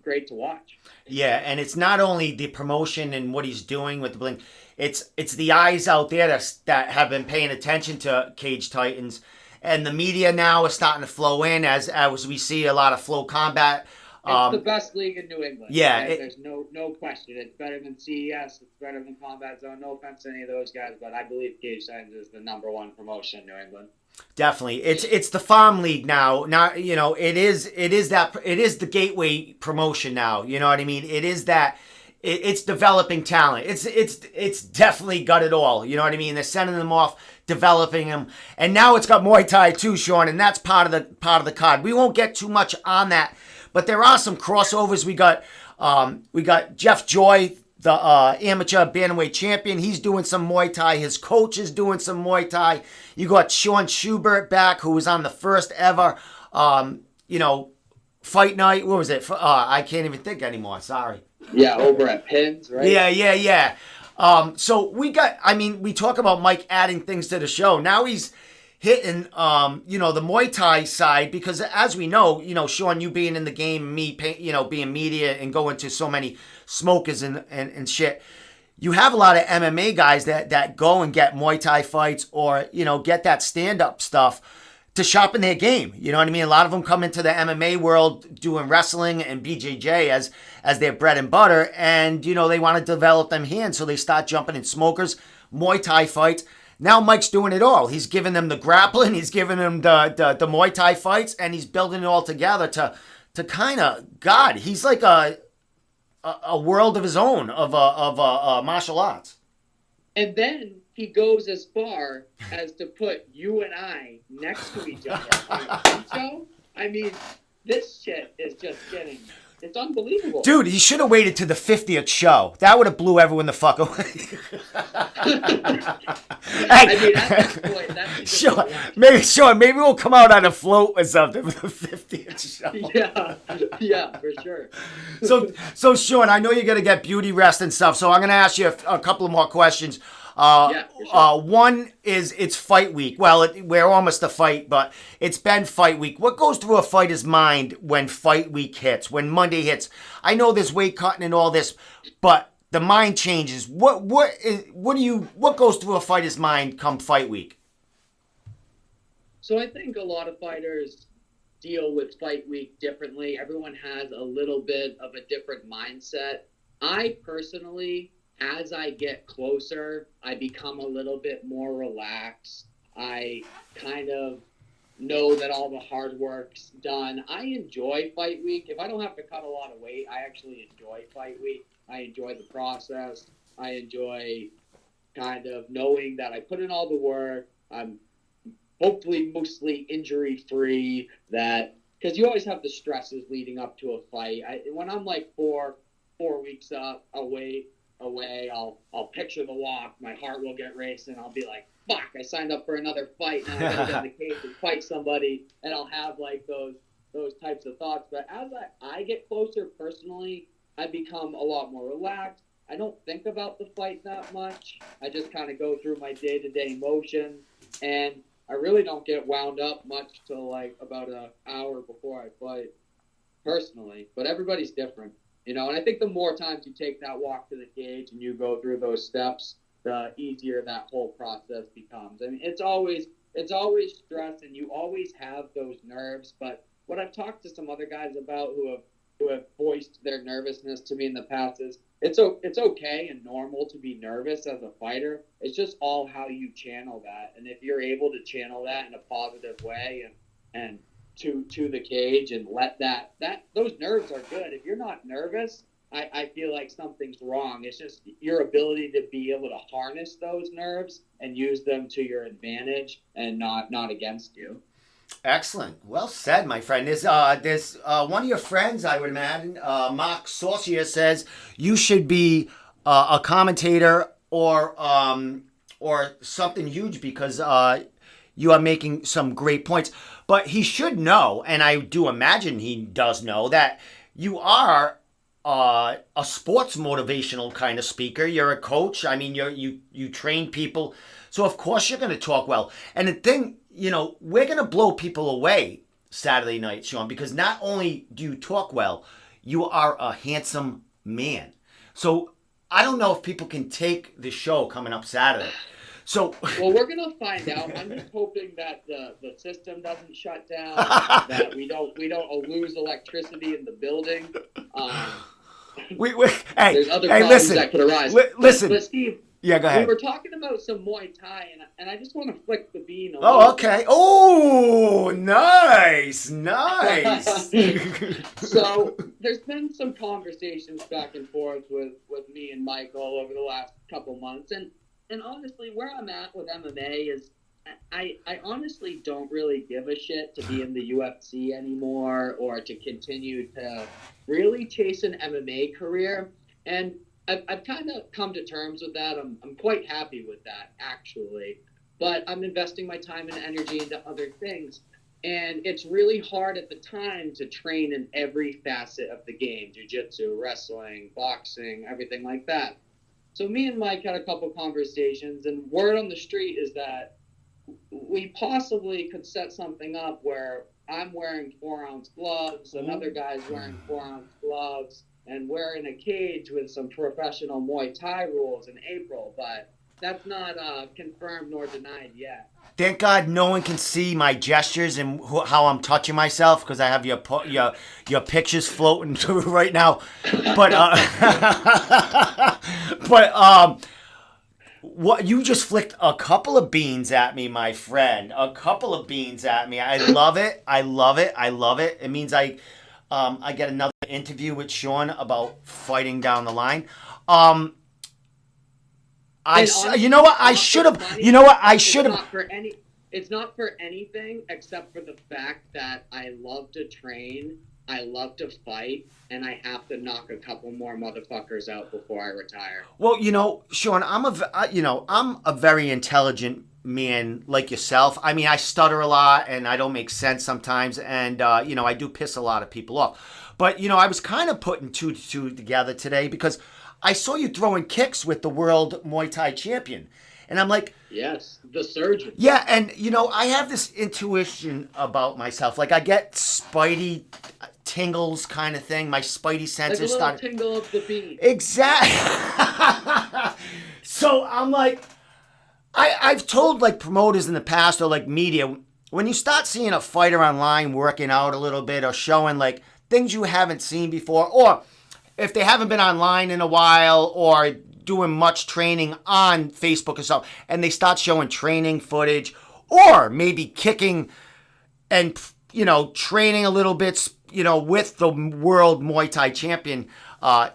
great to watch. Yeah, and it's not only the promotion and what he's doing with the bling, it's the eyes out there that have been paying attention to Cage Titans, and the media now is starting to flow in as we see a lot of Flow Combat It's the best league in New England. Yeah, right? There's no question. It's better than CES. It's better than Combat Zone. No offense to any of those guys, but I believe Cage Titans is the #1 promotion in New England. Definitely, it's the farm league now. Now it is the gateway promotion now. You know what I mean? It is that. It's developing talent. It's definitely got it all. You know what I mean? They're sending them off, developing them, and now it's got Muay Thai too, Sean, and that's part of the card. We won't get too much on that, but there are some crossovers. We got Jeff Joy, the amateur bantamweight champion. He's doing some Muay Thai. His coach is doing some Muay Thai. You got Sean Schubert back, who was on the first ever, fight night. What was it? I can't even think anymore. Sorry. Yeah, over at Pins, right? Yeah. So we talk about Mike adding things to the show. Now he's hitting, the Muay Thai side, because as we know, Sean, you being in the game, me, being media and going to so many smokers and shit, you have a lot of MMA guys that go and get Muay Thai fights or, get that stand-up stuff to sharpen their game. You know what I mean? A lot of them come into the MMA world doing wrestling and BJJ as their bread and butter, and they want to develop them hands, so they start jumping in smokers, Muay Thai fights. Now Mike's doing it all. He's giving them the grappling, he's giving them the Muay Thai fights, and he's building it all together to kind of, God, he's like a world of his own of martial arts. And then he goes as far as to put you and I next to each other on a show. I mean, this shit is just it's unbelievable. Dude, he should have waited to the 50th show. That would have blew everyone the fuck away. I mean, at that point, that's just maybe we'll come out on a float or something for the 50th show. Yeah, for sure. So Sean, I know you're gonna get beauty rest and stuff, so I'm gonna ask you a couple of more questions. For sure. One is, it's fight week. Well, we're almost a fight, but it's been fight week. What goes through a fighter's mind when fight week hits, when Monday hits? I know there's weight cutting and all this, but the mind changes. What goes through a fighter's mind come fight week? So I think a lot of fighters deal with fight week differently. Everyone has a little bit of a different mindset. I personally, as I get closer, I become a little bit more relaxed. I kind of know that all the hard work's done. I enjoy fight week. If I don't have to cut a lot of weight, I actually enjoy fight week. I enjoy the process. I enjoy kind of knowing that I put in all the work. I'm hopefully mostly injury-free, because you always have the stresses leading up to a fight. When I'm like four weeks away, I'll picture the walk. My heart will get racing. I'll be like, fuck, I signed up for another fight. Now I gotta get in the cage and fight somebody. And I'll have like those types of thoughts. But as I get closer personally, I become a lot more relaxed. I don't think about the fight that much. I just kind of go through my day-to-day motions. And I really don't get wound up much till like about an hour before I fight, personally. But everybody's different. And I think the more times you take that walk to the cage and you go through those steps, the easier that whole process becomes. I mean, it's always stress, and you always have those nerves. But what I've talked to some other guys about who have voiced their nervousness to me in the past is it's okay and normal to be nervous as a fighter. It's just all how you channel that. And if you're able to channel that in a positive way and to the cage and let that those nerves are good. If you're not nervous, I feel like something's wrong. It's just your ability to be able to harness those nerves and use them to your advantage and not against you. Excellent. Well said, my friend. There's one of your friends, I would imagine, Mark Saucier, says you should be a commentator or something huge, because you are making some great points. But he should know, and I do imagine he does know, that you are a sports motivational kind of speaker. You're a coach. I mean, you train people. So, of course, you're going to talk well. And the thing, we're going to blow people away Saturday night, Sean, because not only do you talk well, you are a handsome man. So I don't know if people can take the show coming up Saturday. So Well, we're gonna find out. I'm just hoping that the system doesn't shut down, that we don't lose electricity in the building. we hey, There's other hey, problems listen, that could arise. listen. But Steve, Yeah, go we ahead. were talking about some Muay Thai, and I just want to flick the bean a Oh, little okay. Oh, nice. So there's been some conversations back and forth with me and Michael over the last couple months, and honestly, where I'm at with MMA is I honestly don't really give a shit to be in the UFC anymore or to continue to really chase an MMA career, and I've kind of come to terms with that. I'm quite happy with that, actually, but I'm investing my time and energy into other things. And it's really hard at the time to train in every facet of the game: jiu-jitsu, wrestling, boxing, everything like that. So me and Mike had a couple conversations, and word on the street is that we possibly could set something up where I'm wearing 4-ounce gloves, another guy's wearing 4-ounce gloves, and we're in a cage with some professional Muay Thai rules in April, but that's not confirmed nor denied yet. Thank God no one can see my gestures and how I'm touching myself because I have your pictures floating through right now. But what you just flicked a couple of beans at me, my friend. A couple of beans at me. I love it. I love it. I love it. It means I get another interview with Sean about fighting down the line. You know what? I should have. You know what? I should have. It's not for anything except for the fact that I love to train, I love to fight, and I have to knock a couple more motherfuckers out before I retire. Well, you know, Sean, I'm a very intelligent man like yourself. I mean, I stutter a lot and I don't make sense sometimes, and I do piss a lot of people off. But I was kind of putting two to two together today because I saw you throwing kicks with the world Muay Thai champion. And I'm like, yes, the surgeon. Yeah, and I have this intuition about myself. Like I get spidey tingles kind of thing. My spidey senses start. Like a little tingle of the bean. Exactly. So I'm like, I've told like promoters in the past or like media, when you start seeing a fighter online working out a little bit or showing like things you haven't seen before, or if they haven't been online in a while or doing much training on Facebook or something, and they start showing training footage or maybe kicking and, training a little bit, with the world Muay Thai champion,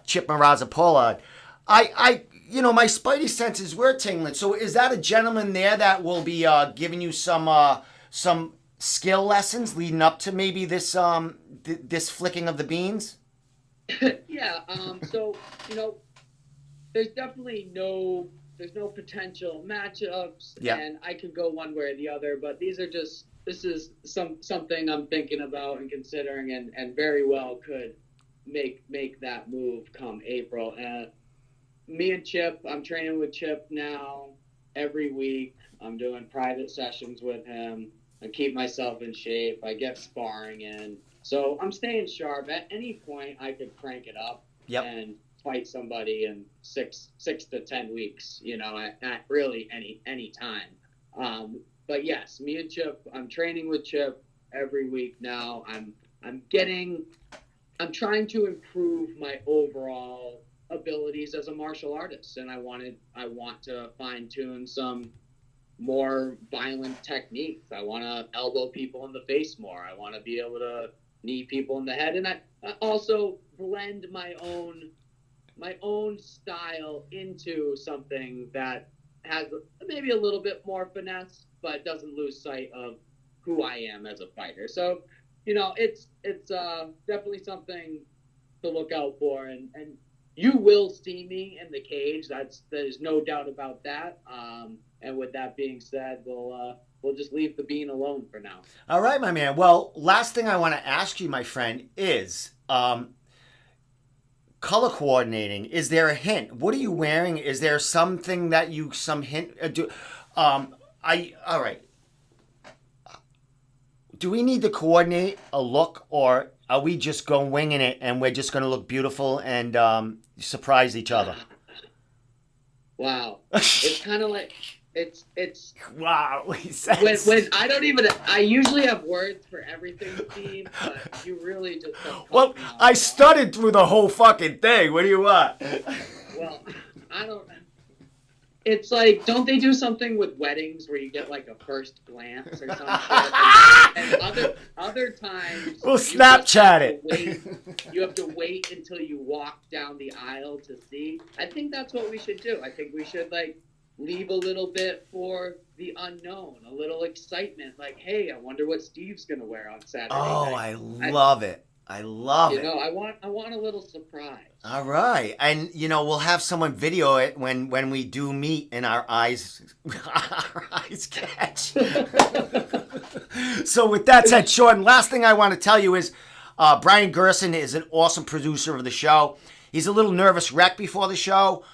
Chip Marazapola, my spidey senses were tingling. So is that a gentleman there that will be giving you some skill lessons leading up to maybe this this flicking of the beans? Yeah. So there's definitely no potential matchups, and I could go one way or the other. But this is something I'm thinking about and considering, and very well could make that move come April. And me and Chip, I'm training with Chip now every week. I'm doing private sessions with him. I keep myself in shape. I get sparring in. So I'm staying sharp. At any point, I could crank it up and fight somebody in 6 to 10 weeks, at really any time. But yes, me and Chip, I'm training with Chip every week now. I'm trying to improve my overall abilities as a martial artist, and I want to fine tune some more violent techniques. I want to elbow people in the face more. I want to be able to knee people in the head, and I also blend my own style into something that has maybe a little bit more finesse, but doesn't lose sight of who I am as a fighter. So, it's definitely something to look out for, and you will see me in the cage. There's no doubt about that. And with that being said, we'll just leave the bean alone for now. All right, my man. Well, last thing I want to ask you, my friend, is color coordinating. Is there a hint? What are you wearing? Is there something that some hint do? All right. Do we need to coordinate a look, or are we just going winging it and we're just going to look beautiful and surprise each other? Wow. It's kind of like It's Wow. He says. when I usually have words for everything, Steve, but you really just have caught Well, me off I guard. studied through the whole fucking thing. What do you want? Well, I don't. It's like, don't they do something with weddings where you get like a first glance or something? And other times, We'll you just Snapchat have to it. wait. You have to wait until you walk down the aisle to see. I think that's what we should do. I think we should like leave a little bit for the unknown, a little excitement. Like, hey, I wonder what Steve's gonna wear on Saturday Oh, night. I love it. I love it. I want a little surprise. All right, and we'll have someone video it when we do meet and our eyes catch. So with that said, Sean, last thing I want to tell you is Brian Gerson is an awesome producer of the show. He's a little nervous wreck before the show,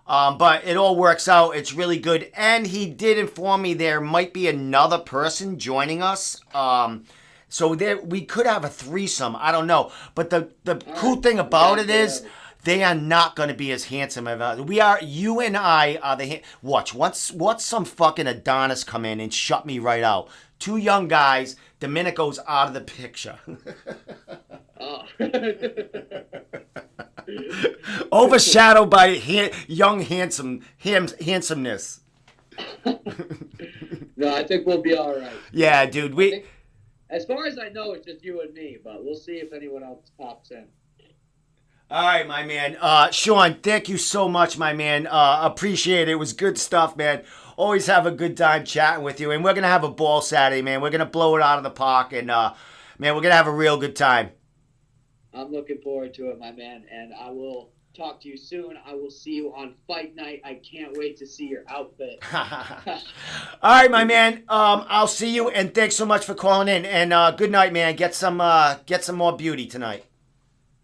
but it all works out. It's really good, and he did inform me there might be another person joining us. So there, we could have a threesome. I don't know. But the cool thing about it is they are not going to be as handsome as we are. You and I are the... Watch some fucking Adonis come in and shut me right out. Two young guys. Domenico's out of the picture. Oh. Overshadowed by young handsomeness. No, I think we'll be all right. Yeah, dude. As far as I know, it's just you and me, but we'll see if anyone else pops in. All right, my man. Sean, thank you so much, my man. Appreciate it. It was good stuff, man. Always have a good time chatting with you. And we're going to have a ball Saturday, man. We're going to blow it out of the park. And, man, we're going to have a real good time. I'm looking forward to it, my man. And I will talk to you soon. I will see you on fight night. I can't wait to see your outfit. All right, my man. I'll see you. And thanks so much for calling in. And good night, man. Get some more beauty tonight.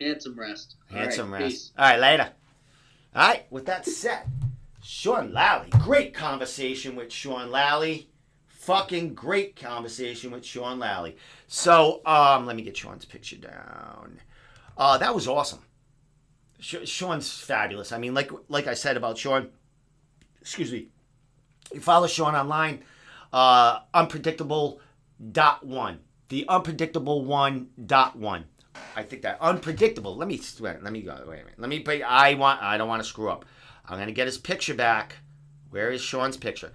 And some rest. Rest. Peace. All right, later. All right, with that said, Sean Lally. Great conversation with Sean Lally. Fucking great conversation with Sean Lally. So, let me get Sean's picture down. That was awesome. Sean's fabulous. I mean, like I said about Sean, excuse me, you follow Sean online, unpredictable.1. The unpredictable1.1. I think that unpredictable. Let me go. Wait a minute. I don't want to screw up. I'm gonna get his picture back. Where is Sean's picture?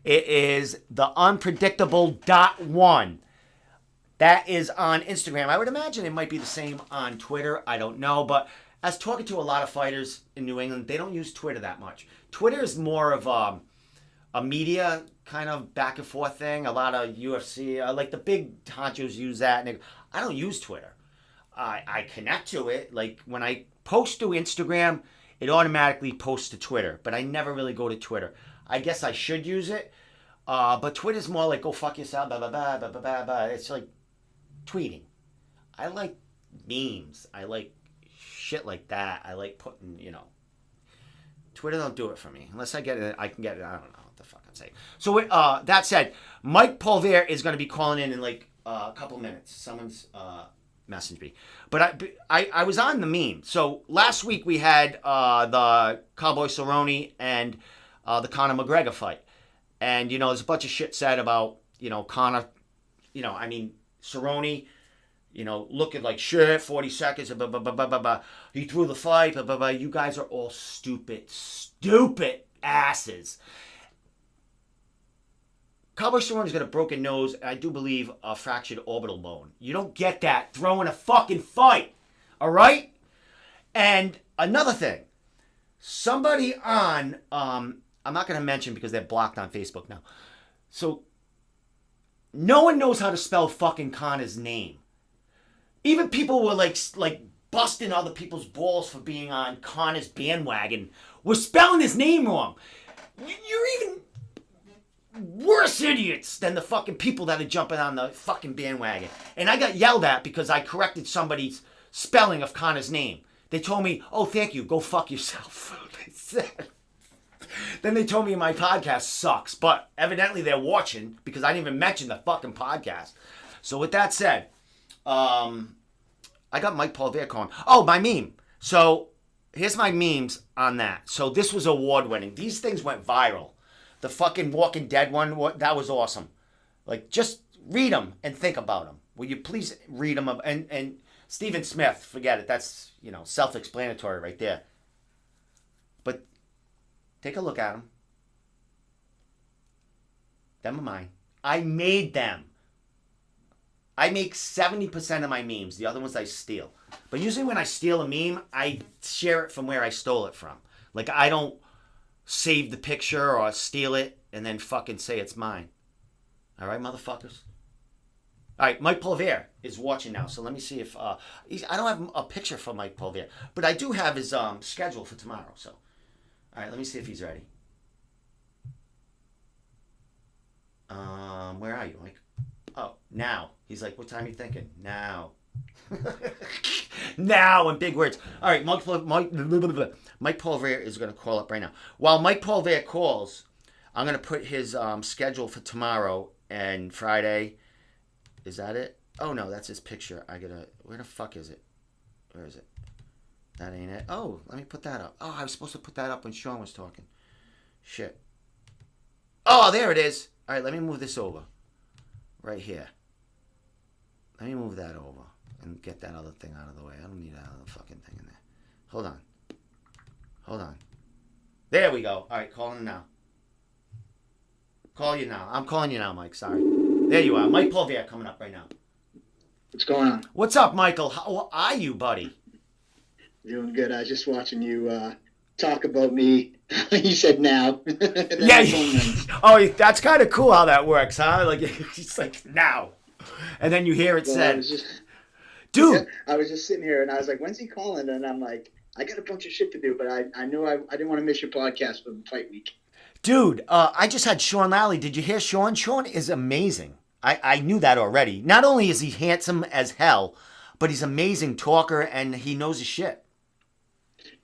It is the unpredictable.1. That is on Instagram. I would imagine it might be the same on Twitter. I don't know, but as talking to a lot of fighters in New England, they don't use Twitter that much. Twitter is more of a media kind of back and forth thing. A lot of UFC, like the big honchos use that. And I don't use Twitter. I connect to it. Like when I post to Instagram, it automatically posts to Twitter. But I never really go to Twitter. I guess I should use it. But Twitter's more like go fuck yourself, blah, blah, blah, blah, blah, blah, blah. It's like tweeting. I like memes. I like shit like that. I like putting, Twitter don't do it for me. Unless I get it, I can get it. I don't know what the fuck I'm saying. So that said, Mike Polvere is going to be calling in like a couple minutes. Someone's messaged me. But I was on the meme. So last week we had the Cowboy Cerrone and the Conor McGregor fight. And, there's a bunch of shit said about, Conor, Cerrone, looking like shit, 40 seconds, blah, blah, blah, blah, blah, blah. He threw the fight, blah, blah, blah. You guys are all stupid asses. Cowboy Cerrone's got a broken nose, and I do believe a fractured orbital bone. You don't get that throwing a fucking fight, all right? And another thing, somebody on, I'm not going to mention because they're blocked on Facebook now. So, no one knows how to spell fucking Connor's name. Even people were like busting other people's balls for being on Connor's bandwagon. We're spelling his name wrong. You're even worse idiots than the fucking people that are jumping on the fucking bandwagon. And I got yelled at because I corrected somebody's spelling of Connor's name. They told me, oh, thank you, go fuck yourself. They said. Then they told me my podcast sucks. But evidently they're watching because I didn't even mention the fucking podcast. So with that said, I got Mike Polvere calling. Oh, my meme. So here's my memes on that. So this was award winning. These things went viral. The fucking Walking Dead one, that was awesome. Like, just read them and think about them. Will you please read them? And Stephen Smith, forget it. That's, self-explanatory right there. But take a look at them. Them are mine. I made them. I make 70% of my memes. The other ones I steal. But usually when I steal a meme, I share it from where I stole it from. Like, I don't save the picture or steal it and then fucking say it's mine. All right, motherfuckers? All right, Mike Polvere is watching now, so let me see if... I don't have a picture for Mike Polvere, but I do have his schedule for tomorrow, so... All right, let me see if he's ready. Where are you, Mike? Oh, now. He's like, what time are you thinking? Now. Now, in big words. All right, Mike Polvere is going to call up right now. While Mike Polvere calls, I'm going to put his schedule for tomorrow and Friday. Is that it? Oh, no, that's his picture. Where the fuck is it? Where is it? That ain't it. Oh, let me put that up. Oh, I was supposed to put that up when Sean was talking. Shit. Oh, there it is. All right, let me move this over. Right here. Let me move that over and get that other thing out of the way. I don't need that other fucking thing in there. Hold on. There we go. All right, calling him now. Call you now. I'm calling you now, Mike. Sorry. There you are. Mike Polvere coming up right now. What's going on? What's up, Michael? How are you, buddy? Doing good. I was just watching you talk about me. You said now. Yeah. Oh, that's kind of cool how that works, huh? Like, it's like now. And then you hear it said. Dude. Yeah, I was just sitting here and I was like, when's he calling? And I'm like, I got a bunch of shit to do, but I knew I didn't want to miss your podcast for fight week. Dude, I just had Sean Lally. Did you hear Sean? Sean is amazing. I knew that already. Not only is he handsome as hell, but he's an amazing talker and he knows his shit.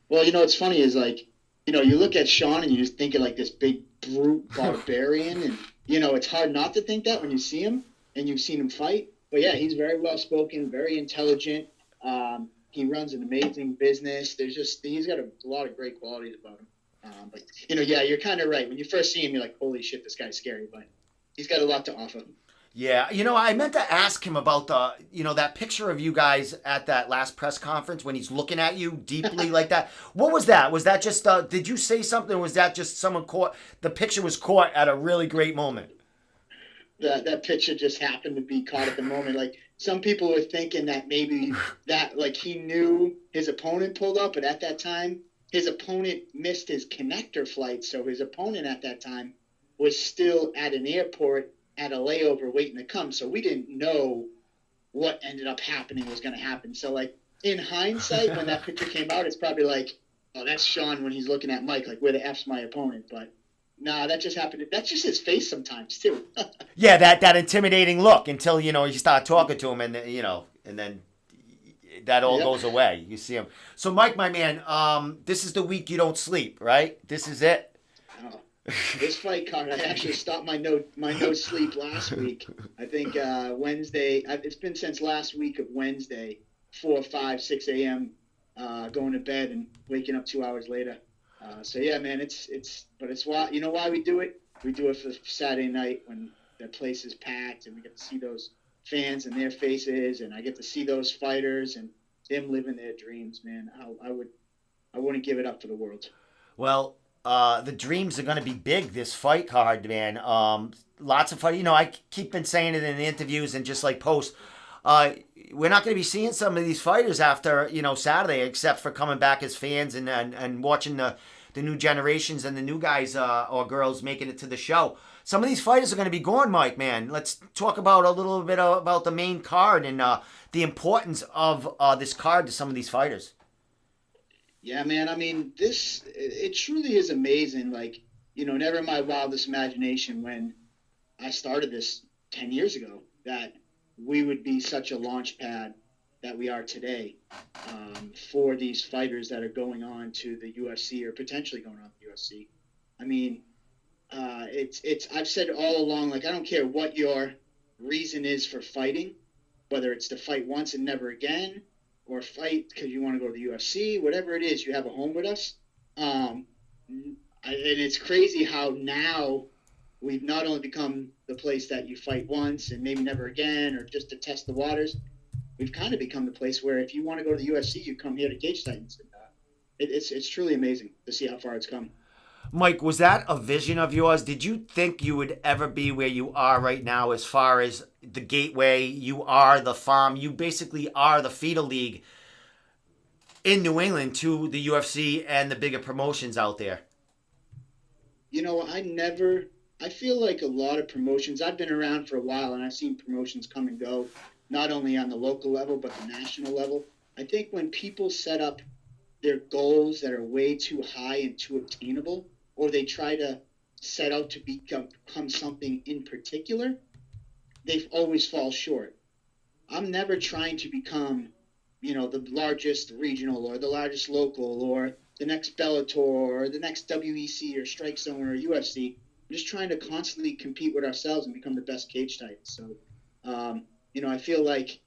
Well, what's funny is like, you look at Sean and you just think of like this big brute barbarian. And, it's hard not to think that when you see him and you've seen him fight. But yeah, he's very well spoken, very intelligent. He runs an amazing business. He's got a lot of great qualities about him. But yeah, you're kind of right. When you first see him, you're like, holy shit, this guy's scary. But he's got a lot to offer. Yeah, I meant to ask him about that picture of you guys at that last press conference when he's looking at you deeply like that. What was that? Was that just, did you say something or was that just someone the picture was caught at a really great moment? That picture just happened to be caught at the moment. Like, some people were thinking that maybe that, like, he knew his opponent pulled up, but at that time, his opponent missed his connector flight. So his opponent at that time was still at an airport at a layover waiting to come. So we didn't know what ended up happening was going to happen. So, like, in hindsight, when that picture came out, it's probably like, oh, that's Sean when he's looking at Mike, like, where the F's my opponent? But nah, that just happened. That's just his face sometimes, too. Yeah, that intimidating look until, you start talking to him and, and then that all goes away. You see him. So, Mike, my man, this is the week you don't sleep, right? This is it? Oh. This fight card, I actually stopped my no sleep last week. I think Wednesday. It's been since last week of Wednesday, 4, 5, 6 a.m. Going to bed and waking up 2 hours later. So yeah, man, but it's why why we do it. We do it for Saturday night when the place is packed and we get to see those fans and their faces, and I get to see those fighters and them living their dreams. Man, I wouldn't give it up for the world. Well. The dreams are going to be big this fight card, man. Lots of fight. I keep been saying it in the interviews and just like posts. We're not going to be seeing some of these fighters after Saturday, except for coming back as fans and watching the new generations and the new guys or girls making it to the show. Some of these fighters are going to be gone, Mike. Man, let's talk about a little bit about the main card and the importance of this card to some of these fighters. Yeah, man. I mean, it truly is amazing. Like, never in my wildest imagination when I started this 10 years ago that we would be such a launch pad that we are today for these fighters that are going on to the UFC or potentially going on to the UFC. I mean, I've said all along, like, I don't care what your reason is for fighting, whether it's to fight once and never again, or fight because you want to go to the UFC, whatever it is, you have a home with us. I And it's crazy how now we've not only become the place that you fight once and maybe never again, or just to test the waters. We've kind of become the place where if you want to go to the UFC, you come here to Cage Titans. It's truly amazing to see how far it's come. Mike, was that a vision of yours? Did you think you would ever be where you are right now as far as the gateway? You are the farm. You basically are the feeder league in New England to the UFC and the bigger promotions out there. I feel like a lot of promotions, I've been around for a while and I've seen promotions come and go, not only on the local level, but the national level. I think when people set up their goals that are way too high and too obtainable, or they try to set out to become something in particular, they always fall short. I'm never trying to become, the largest regional or the largest local or the next Bellator or the next WEC or Strike Zone or UFC. I'm just trying to constantly compete with ourselves and become the best Cage Titans. So, I feel like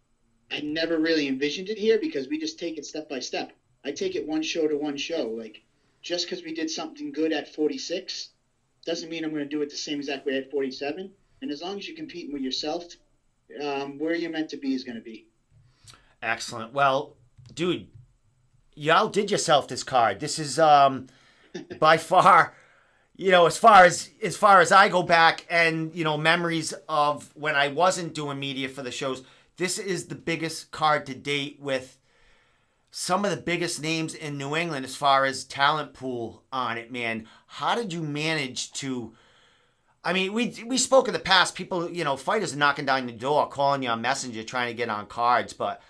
I never really envisioned it here because we just take it step by step. I take it one show to one show. Like, just because we did something good at 46 doesn't mean I'm going to do it the same exact way at 47. And as long as you're competing with yourself, where you're meant to be is going to be. Excellent. Well, dude, you outdid yourself this card. This is by far, as far as I go back and, memories of when I wasn't doing media for the shows, this is the biggest card to date with some of the biggest names in New England as far as talent pool on it, man. How did you manage to... I mean, we spoke in the past, people, fighters are knocking down the door, calling you on Messenger, trying to get on cards, but...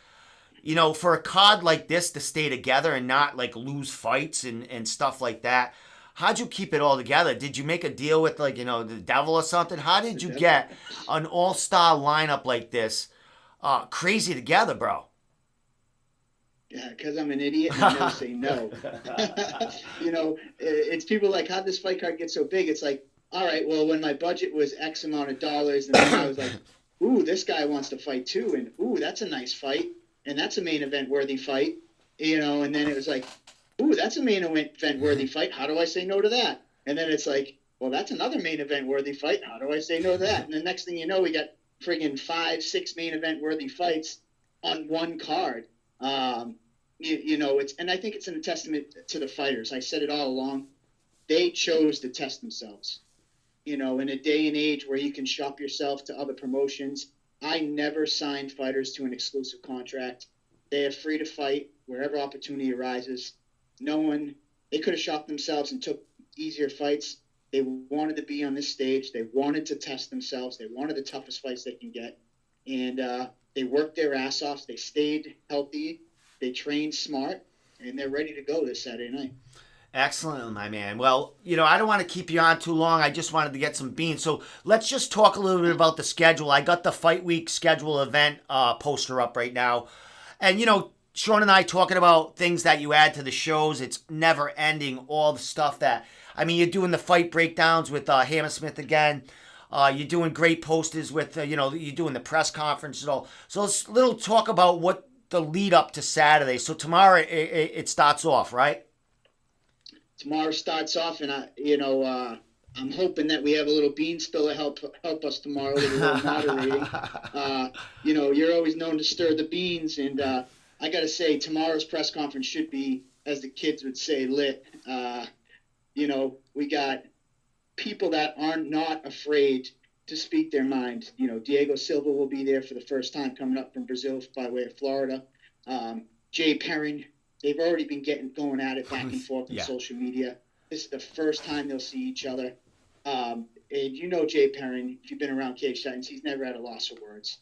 for a card like this to stay together and not like lose fights and stuff like that, how'd you keep it all together? Did you make a deal with the devil or something? How did you get an all-star lineup like this crazy together, bro? Yeah, because I'm an idiot and I never say no. It's people like, how'd this fight card get so big? It's like, all right, well, when my budget was X amount of dollars, and then I was like, ooh, this guy wants to fight too, and ooh, that's a nice fight. And that's a main event worthy fight, and then it was like, ooh, that's a main event worthy fight. How do I say no to that? And then it's like, well, that's another main event worthy fight. How do I say no to that? And the next thing you know, we got friggin' 5-6 main event worthy fights on one card. And I think it's a testament to the fighters. I said it all along. They chose to test themselves. In a day and age where you can shop yourself to other promotions, I never signed fighters to an exclusive contract. They are free to fight wherever opportunity arises. They could have shopped themselves and took easier fights. They wanted to be on this stage. They wanted to test themselves. They wanted the toughest fights they can get. And they worked their ass off. They stayed healthy. They trained smart. And they're ready to go this Saturday night. Excellent, my man. Well, I don't want to keep you on too long. I just wanted to get some beans. So let's just talk a little bit about the schedule. I got the Fight Week schedule event poster up right now. And, Sean and I talking about things that you add to the shows. It's never ending, all the stuff that... you're doing the fight breakdowns with Hammersmith again. You're doing great posters with, you're doing the press conference and all. So let's little talk about what the lead up to Saturday. So tomorrow it starts off, right? Tomorrow starts off, and I'm hoping that we have a little bean spiller help us tomorrow with a little moderating. You're always known to stir the beans, and I got to say, tomorrow's press conference should be, as the kids would say, lit. We got people that are not afraid to speak their mind. Diego Silva will be there for the first time, coming up from Brazil by way of Florida. Jay Perrin. They've already been going at it back and forth on social media. This is the first time they'll see each other. And Jay Perrin, if you've been around Cage Titans, he's never had a loss for words.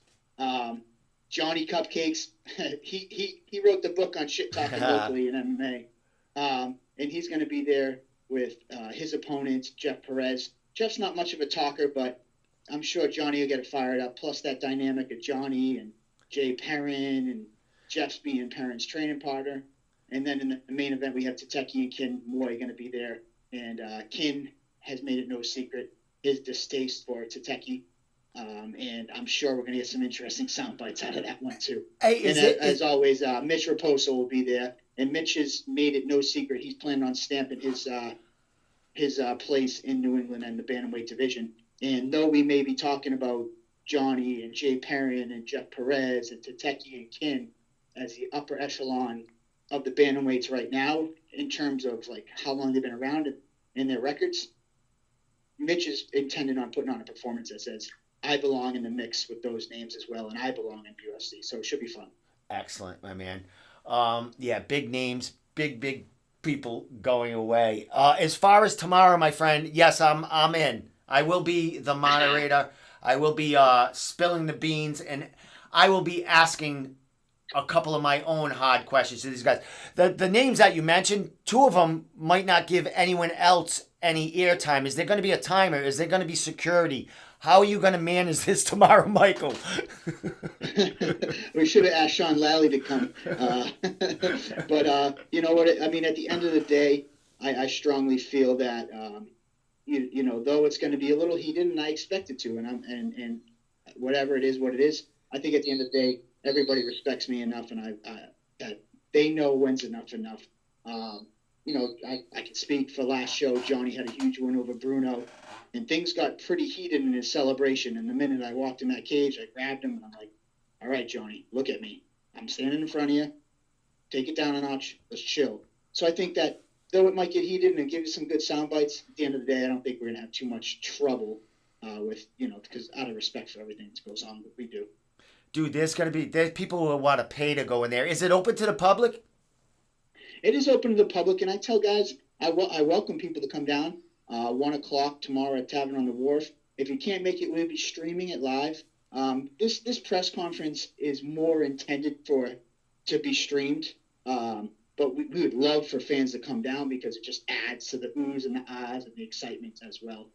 Johnny Cupcakes, he wrote the book on shit talking locally in MMA. And he's going to be there with his opponent, Jeff Perez. Jeff's not much of a talker, but I'm sure Johnny will get it fired up. Plus that dynamic of Johnny and Jay Perrin and Jeff's being Perrin's training partner. And then in the main event, we have Tateki and Kin Moy going to be there. And Kin has made it no secret his distaste for Tateki. And I'm sure we're going to get some interesting sound bites out of that one, too. Hey, as always, Mitch Raposo will be there. And Mitch has made it no secret he's planning on stamping his his place in New England and the bantamweight division. And though we may be talking about Johnny and Jay Perrin and Jeff Perez and Tateki and Kin as the upper echelon of the bantamweights right now in terms of like how long they've been around and their records, Mitch is intended on putting on a performance that says, I belong in the mix with those names as well, and I belong in UFC. So it should be fun. Excellent, my man. Yeah, big names, big people going away. As far as tomorrow, my friend, yes, I'm in. I will be the moderator. I will be spilling the beans, and I will be asking a couple of my own hard questions to these guys. The names that you mentioned, two of them might not give anyone else any airtime. Is there going to be a timer? Is there going to be security? How are you going to manage this tomorrow, Michael? We should have asked Sean Lally to come. But you know what? I mean, at the end of the day, I strongly feel that, you know, though it's going to be a little heated, and I expect it to, and whatever it is, what it is, I think at the end of the day, everybody respects me enough, and that they know when's enough. You know, I can speak for last show. Johnny had a huge win over Bruno, and things got pretty heated in his celebration. And the minute I walked in that cage, I grabbed him, and I'm like, all right, Johnny, look at me. I'm standing in front of you. Take it down a notch. Let's chill. So I think that though it might get heated and give you some good sound bites, at the end of the day, I don't think we're going to have too much trouble with, you know, because out of respect for everything that goes on, what we do. Dude, there's people who will want to pay to go in there. Is it open to the public? It is open to the public, and I tell guys, I welcome people to come down. 1 o'clock tomorrow at Tavern on the Wharf. If you can't make it, we'll be streaming it live. This press conference is more intended to be streamed, but we would love for fans to come down because it just adds to the oohs and the ahs and the excitement as well.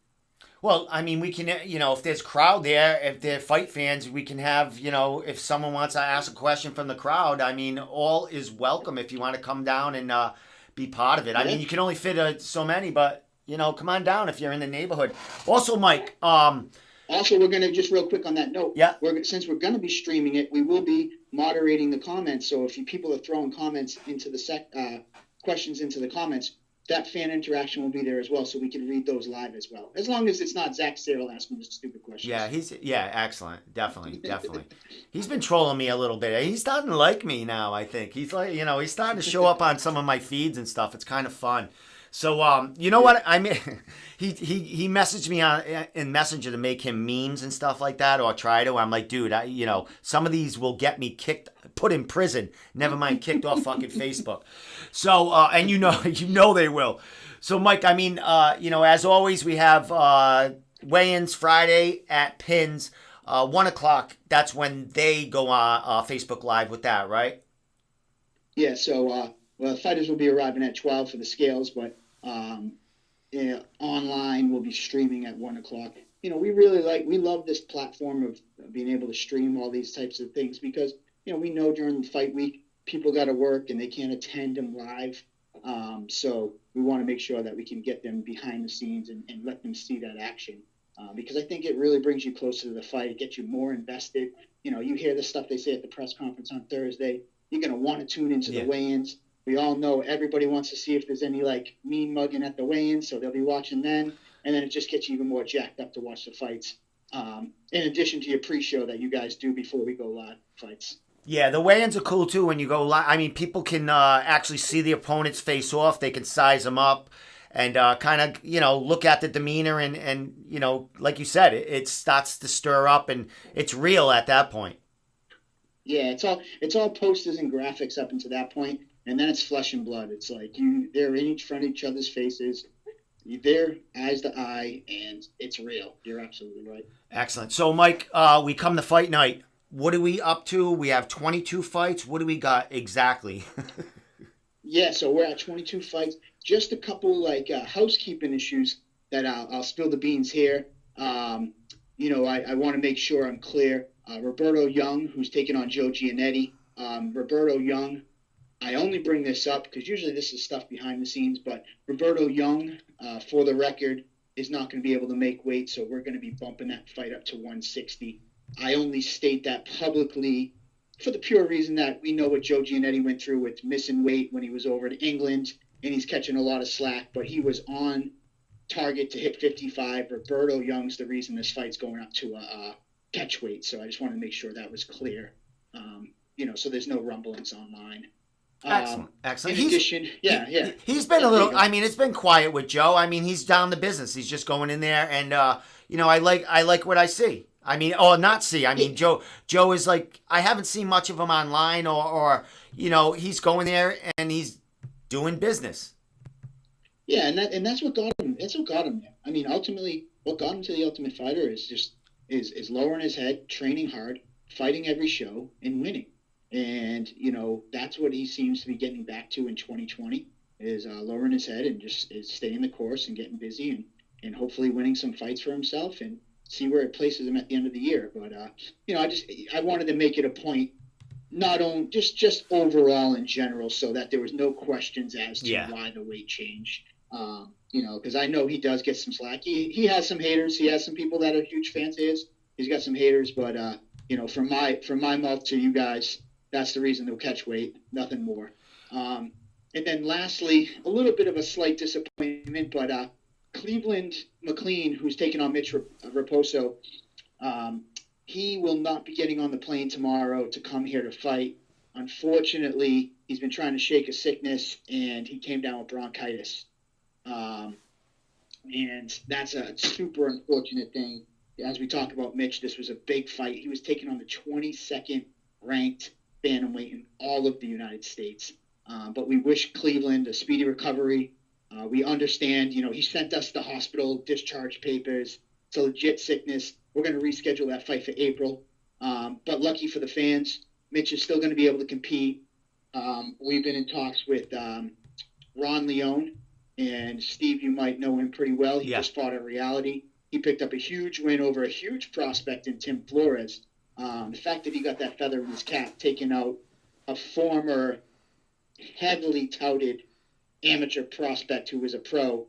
Well, I mean, we can, you know, if there's crowd there, if they're fight fans, we can have, you know, if someone wants to ask a question from the crowd, I mean, all is welcome if you want to come down and be part of it. I mean, you can only fit so many, but, you know, come on down if you're in the neighborhood. Also, Mike. Also, we're going to, just real quick on that note, since we're going to be streaming it, we will be moderating the comments. So if people are throwing comments into the questions into the comments, that fan interaction will be there as well, so we can read those live as well. As long as it's not Zach Cyril asking the stupid questions. Yeah, excellent. Definitely. He's been trolling me a little bit. He's starting to like me now, I think. He's like, you know, he's starting to show up on some of my feeds and stuff. It's kind of fun. So, you know what? I mean, he messaged me in Messenger to make him memes and stuff like that, or try to. I'm like, dude, you know, some of these will get me put in prison. Never mind kicked off fucking Facebook. So, and you know they will. So, Mike, I mean, you know, as always, we have weigh-ins Friday at Pins, 1 o'clock. That's when they go on Facebook Live with that, right? Yeah. So, well, fighters will be arriving at 12 for the scales, but online we'll be streaming at 1 o'clock. You know, we love this platform of being able to stream all these types of things because, you know, we know during the fight week people got to work and they can't attend them live. So we want to make sure that we can get them behind the scenes and let them see that action because I think it really brings you closer to the fight. It gets you more invested. You know, you hear the stuff they say at the press conference on Thursday. You're going to want to tune into the weigh-ins. We all know everybody wants to see if there's any like mean mugging at the weigh-ins, so they'll be watching then, and then it just gets you even more jacked up to watch the fights. In addition to your pre-show that you guys do before we go live fights. Yeah, the weigh-ins are cool too when you go live. I mean, people can actually see the opponents face off. They can size them up and kind of, you know, look at the demeanor and you know, like you said, it starts to stir up and it's real at that point. Yeah, it's all posters and graphics up until that point. And then it's flesh and blood. It's like they're in front of each other's faces. They're eyes to eye, and it's real. You're absolutely right. Excellent. So, Mike, we come to fight night. What are we up to? We have 22 fights. What do we got exactly? Yeah, so we're at 22 fights. Just a couple like housekeeping issues that I'll spill the beans here. You know, I want to make sure I'm clear. Roberto Young, who's taking on Joe Giannetti. Roberto Young. I only bring this up because usually this is stuff behind the scenes, but Roberto Young, for the record, is not going to be able to make weight, so we're going to be bumping that fight up to 160. I only state that publicly for the pure reason that we know what Joe Giannetti went through with missing weight when he was over to England, and he's catching a lot of slack, but he was on target to hit 55. Roberto Young's the reason this fight's going up to a catch weight. So I just wanted to make sure that was clear. So there's no rumblings online. Excellent. In addition, He's been a little. I mean, it's been quiet with Joe. I mean, he's down to business. He's just going in there, and I like what I see. I mean, or not see. I mean, Joe is like, I haven't seen much of him online, or he's going there and he's doing business. Yeah, and that's what got him. That's what got him there. I mean, ultimately, what got him to the Ultimate Fighter is lowering his head, training hard, fighting every show, and winning. And that's what he seems to be getting back to in 2020 is lowering his head and just is staying the course and getting busy and hopefully winning some fights for himself and see where it places him at the end of the year. But I wanted to make it a point, not only just overall in general, so that there was no questions as to why the weight change. Because I know he does get some slack. He has some haters. He has some people that are huge fans of his. He's got some haters, but from my mouth to you guys, that's the reason they'll catch weight, nothing more. And then lastly, a little bit of a slight disappointment, but Cleveland McLean, who's taking on Mitch Raposo, he will not be getting on the plane tomorrow to come here to fight. Unfortunately, he's been trying to shake a sickness, and he came down with bronchitis. And that's a super unfortunate thing. As we talk about Mitch, this was a big fight. He was taking on the 22nd ranked bantamweight in all of the United States. But we wish Cleveland a speedy recovery. We understand, he sent us the hospital discharge papers. It's a legit sickness. We're going to reschedule that fight for April. But lucky for the fans, Mitch is still going to be able to compete. We've been in talks with Ron Leone. And Steve, you might know him pretty well. He just fought at Reality. He picked up a huge win over a huge prospect in Tim Flores. The fact that he got that feather in his cap, taking out a former heavily touted amateur prospect who was a pro,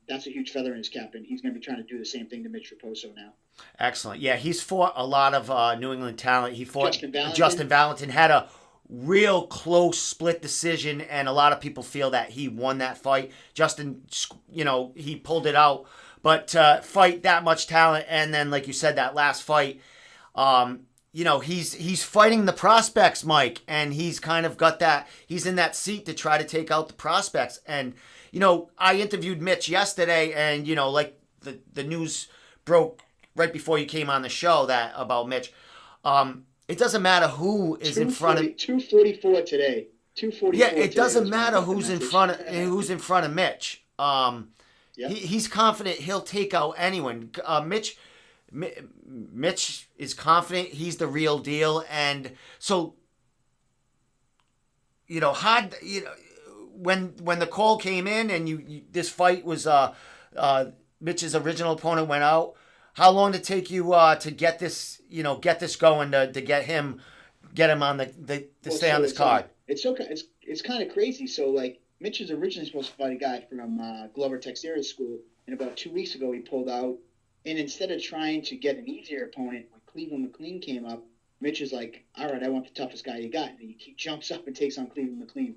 that's a huge feather in his cap, and he's going to be trying to do the same thing to Mitch Raposo now. Excellent. Yeah, he's fought a lot of New England talent. He fought Justin Valentin, had a real close split decision, and a lot of people feel that he won that fight. Justin, he pulled it out, but fight that much talent, and then like you said, that last fight, he's fighting the prospects, Mike, and he's kind of got that. He's in that seat to try to take out the prospects, and I interviewed Mitch yesterday, and like the news broke right before you came on the show about Mitch. It doesn't matter who is in front of 244 today. 244. Yeah, it doesn't matter who's in front of Mitch. He's confident he'll take out anyone. Mitch is confident he's the real deal, and so when the call came in and this fight was Mitch's original opponent went out. How long did it take you to get this going to get him on stay on this card? It's okay. It's kind of crazy. So like Mitch is originally supposed to fight a guy from Glover Texera School, and about 2 weeks ago he pulled out. And instead of trying to get an easier opponent, when Cleveland McLean came up, Mitch is like, "All right, I want the toughest guy you got." And he jumps up and takes on Cleveland McLean.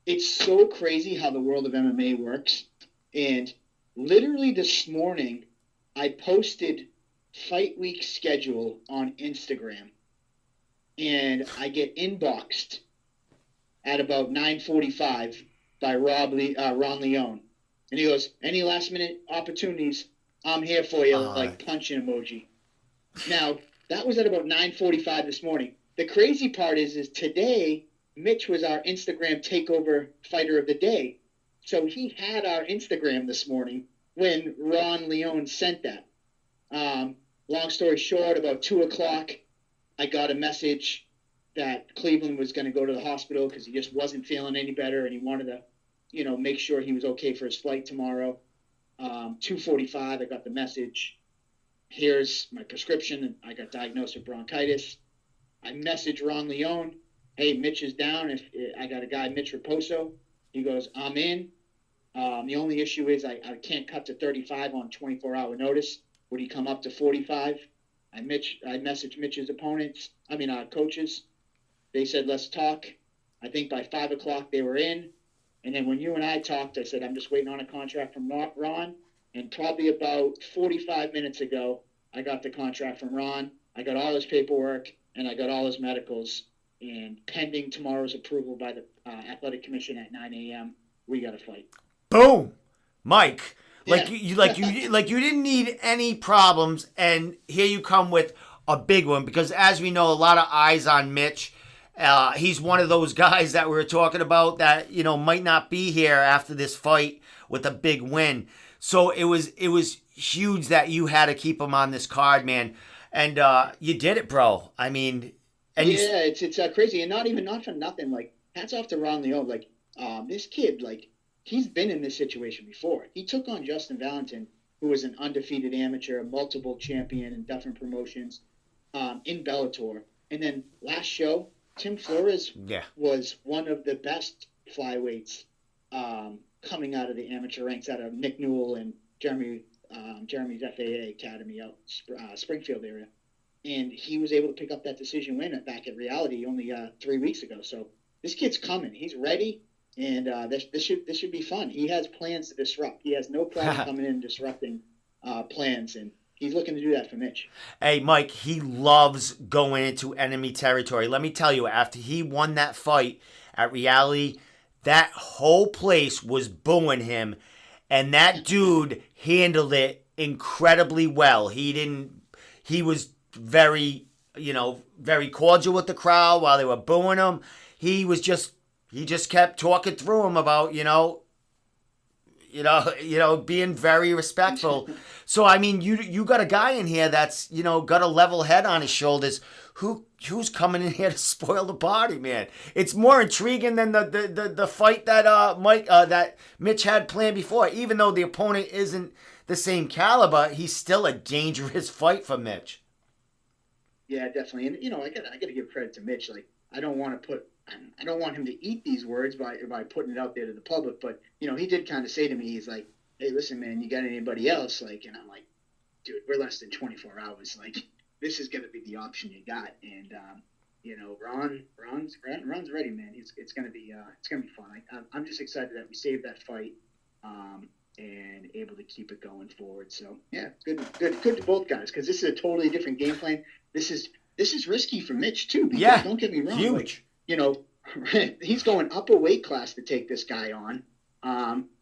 It's so crazy how the world of MMA works. And literally this morning, I posted Fight Week schedule on Instagram, and I get inboxed at about 9:45 by Ron Leone, and he goes, "Any last minute opportunities? I'm here for you." Like punching emoji. Now that was at about 9:45 this morning. The crazy part is today Mitch was our Instagram takeover fighter of the day, so he had our Instagram this morning when Ron Leone sent that. Long story short, about 2 o'clock, I got a message that Cleveland was going to go to the hospital because he just wasn't feeling any better, and he wanted to, make sure he was okay for his flight tomorrow. 2:45, I got the message. Here's my prescription. I got diagnosed with bronchitis. I messaged Ron Leone. Hey, Mitch is down. If I got a guy, Mitch Raposo. He goes, I'm in. The only issue is I can't cut to 35 on 24-hour notice. Would he come up to 45? I messaged Mitch's coaches. They said, let's talk. I think by 5 o'clock they were in. And then when you and I talked, I said, I'm just waiting on a contract from Ron. And probably about 45 minutes ago, I got the contract from Ron. I got all his paperwork and I got all his medicals. And pending tomorrow's approval by the athletic commission at 9 a.m., we got to fight. Boom, Mike. Yeah. You didn't need any problems, and here you come with a big one, because as we know, a lot of eyes on Mitch. He's one of those guys that we were talking about that, you know, might not be here after this fight with a big win. So it was huge that you had to keep him on this card, man. And you did it, bro. I mean, and it's crazy, and not for nothing. Like, hats off to Ron Leone. Like, this kid, like, he's been in this situation before. He took on Justin Valentin, who was an undefeated amateur, multiple champion in different promotions, in Bellator. And then last show, Tim Flores was one of the best flyweights coming out of the amateur ranks, out of Nick Newell and Jeremy's FAA Academy out Springfield area. And he was able to pick up that decision win back at Reality only 3 weeks ago. So this kid's coming. He's ready, and this should be fun. He has plans to disrupt. He has no problem coming in and disrupting plans, and he's looking to do that for Mitch. Hey, Mike, he loves going into enemy territory. Let me tell you, after he won that fight at Reality, that whole place was booing him, and that dude handled it incredibly well. He was very cordial with the crowd while they were booing him. He just kept talking through him about, being very respectful. So, I mean, you got a guy in here that's, got a level head on his shoulders. Who's coming in here to spoil the party, man? It's more intriguing than the fight that that Mitch had planned before. Even though the opponent isn't the same caliber, he's still a dangerous fight for Mitch. Yeah, definitely. And I got to give credit to Mitch. Like, I don't want him to eat these words by putting it out there to the public, but he did kind of say to me, he's like, "Hey, listen, man, you got anybody else?" Like, and I'm like, "Dude, we're less than 24 hours. Like, this is gonna be the option you got." And Ron's ready, man. It's gonna be fun. I'm just excited that we saved that fight, and able to keep it going forward. So yeah, good to both guys, because this is a totally different game plan. This is risky for Mitch too. Because don't get me wrong, huge. He's going up a weight class to take this guy on,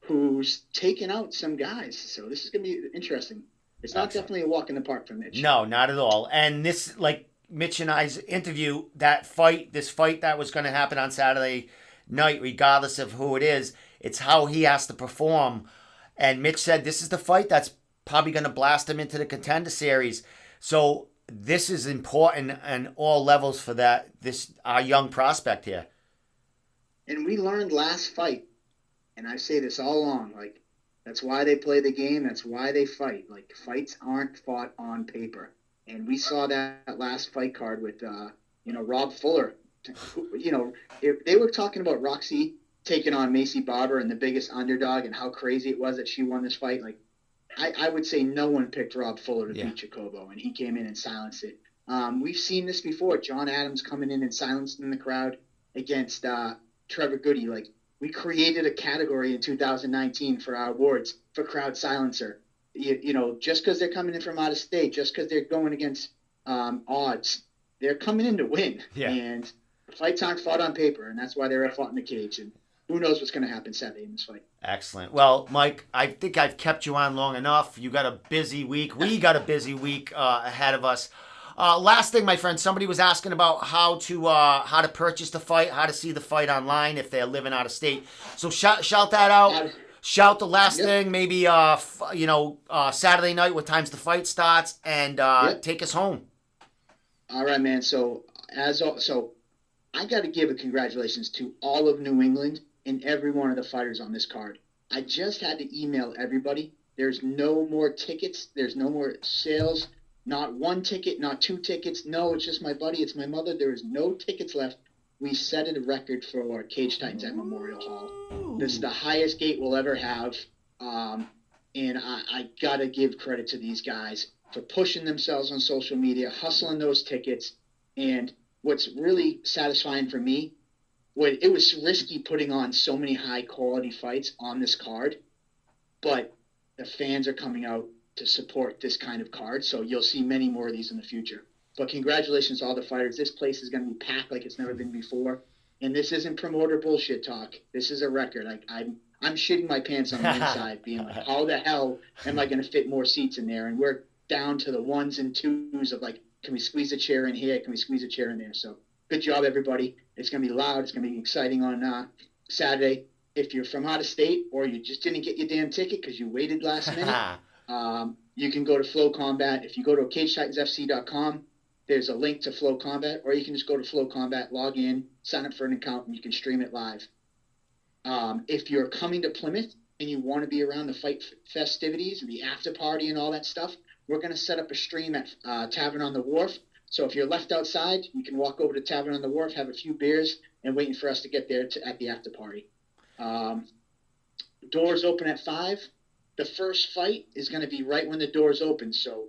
who's taken out some guys. So this is going to be interesting. It's not definitely a walk in the park for Mitch. No, not at all. And this, like Mitch and I's interview, this fight that was going to happen on Saturday night, regardless of who it is, it's how he has to perform. And Mitch said this is the fight that's probably going to blast him into the Contender Series. So this is important on all levels for our young prospect here. And we learned last fight, and I say this all along, like, that's why they play the game. That's why they fight. Like, fights aren't fought on paper. And we saw that last fight card with, Rob Fuller. If they were talking about Roxy taking on Macy Barber and the biggest underdog and how crazy it was that she won this fight, like, I would say no one picked Rob Fuller to beat Jacobo, and he came in and silenced it. We've seen this before. John Adams coming in and silencing the crowd against Trevor Goody. Like, we created a category in 2019 for our awards for crowd silencer. Just because they're coming in from out of state, just because they're going against odds, they're coming in to win. Yeah. And fights aren't fought on paper, and that's why they're fought in the cage. And who knows what's going to happen Saturday in this fight. Excellent. Well, Mike, I think I've kept you on long enough. You got a busy week. We got a busy week ahead of us. Last thing, my friend, somebody was asking about how to purchase the fight, how to see the fight online if they're living out of state. So shout that out. Shout the last thing, maybe Saturday night, what times the fight starts, and take us home. All right, man. So I got to give a congratulations to all of New England and every one of the fighters on this card. I just had to email everybody. There's no more tickets. There's no more sales. Not one ticket, not two tickets. No, it's just my buddy. It's my mother. There is no tickets left. We set a record for Cage Titans at Memorial Hall. This is the highest gate we'll ever have. And I got to give credit to these guys for pushing themselves on social media, hustling those tickets. And what's really satisfying for me it was risky putting on so many high quality fights on this card, but the fans are coming out to support this kind of card. So you'll see many more of these in the future. But congratulations to all the fighters. This place is going to be packed like it's never been before. And this isn't promoter bullshit talk. This is a record. I'm shitting my pants on the inside, being like, how the hell am I going to fit more seats in there? And we're down to the ones and twos of like, can we squeeze a chair in here? Can we squeeze a chair in there? So good job, everybody. It's going to be loud. It's going to be exciting on Saturday. If you're from out of state or you just didn't get your damn ticket because you waited last minute, you can go to Flow Combat. If you go to CageTitansFC.com, there's a link to Flow Combat, or you can just go to Flow Combat, log in, sign up for an account, and you can stream it live. If you're coming to Plymouth and you want to be around the fight festivities and the after party and all that stuff, we're going to set up a stream at Tavern on the Wharf. So if you're left outside, you can walk over to Tavern on the Wharf, have a few beers, and waiting for us to get there at the after party. Doors open at 5. The first fight is going to be right when the doors open. So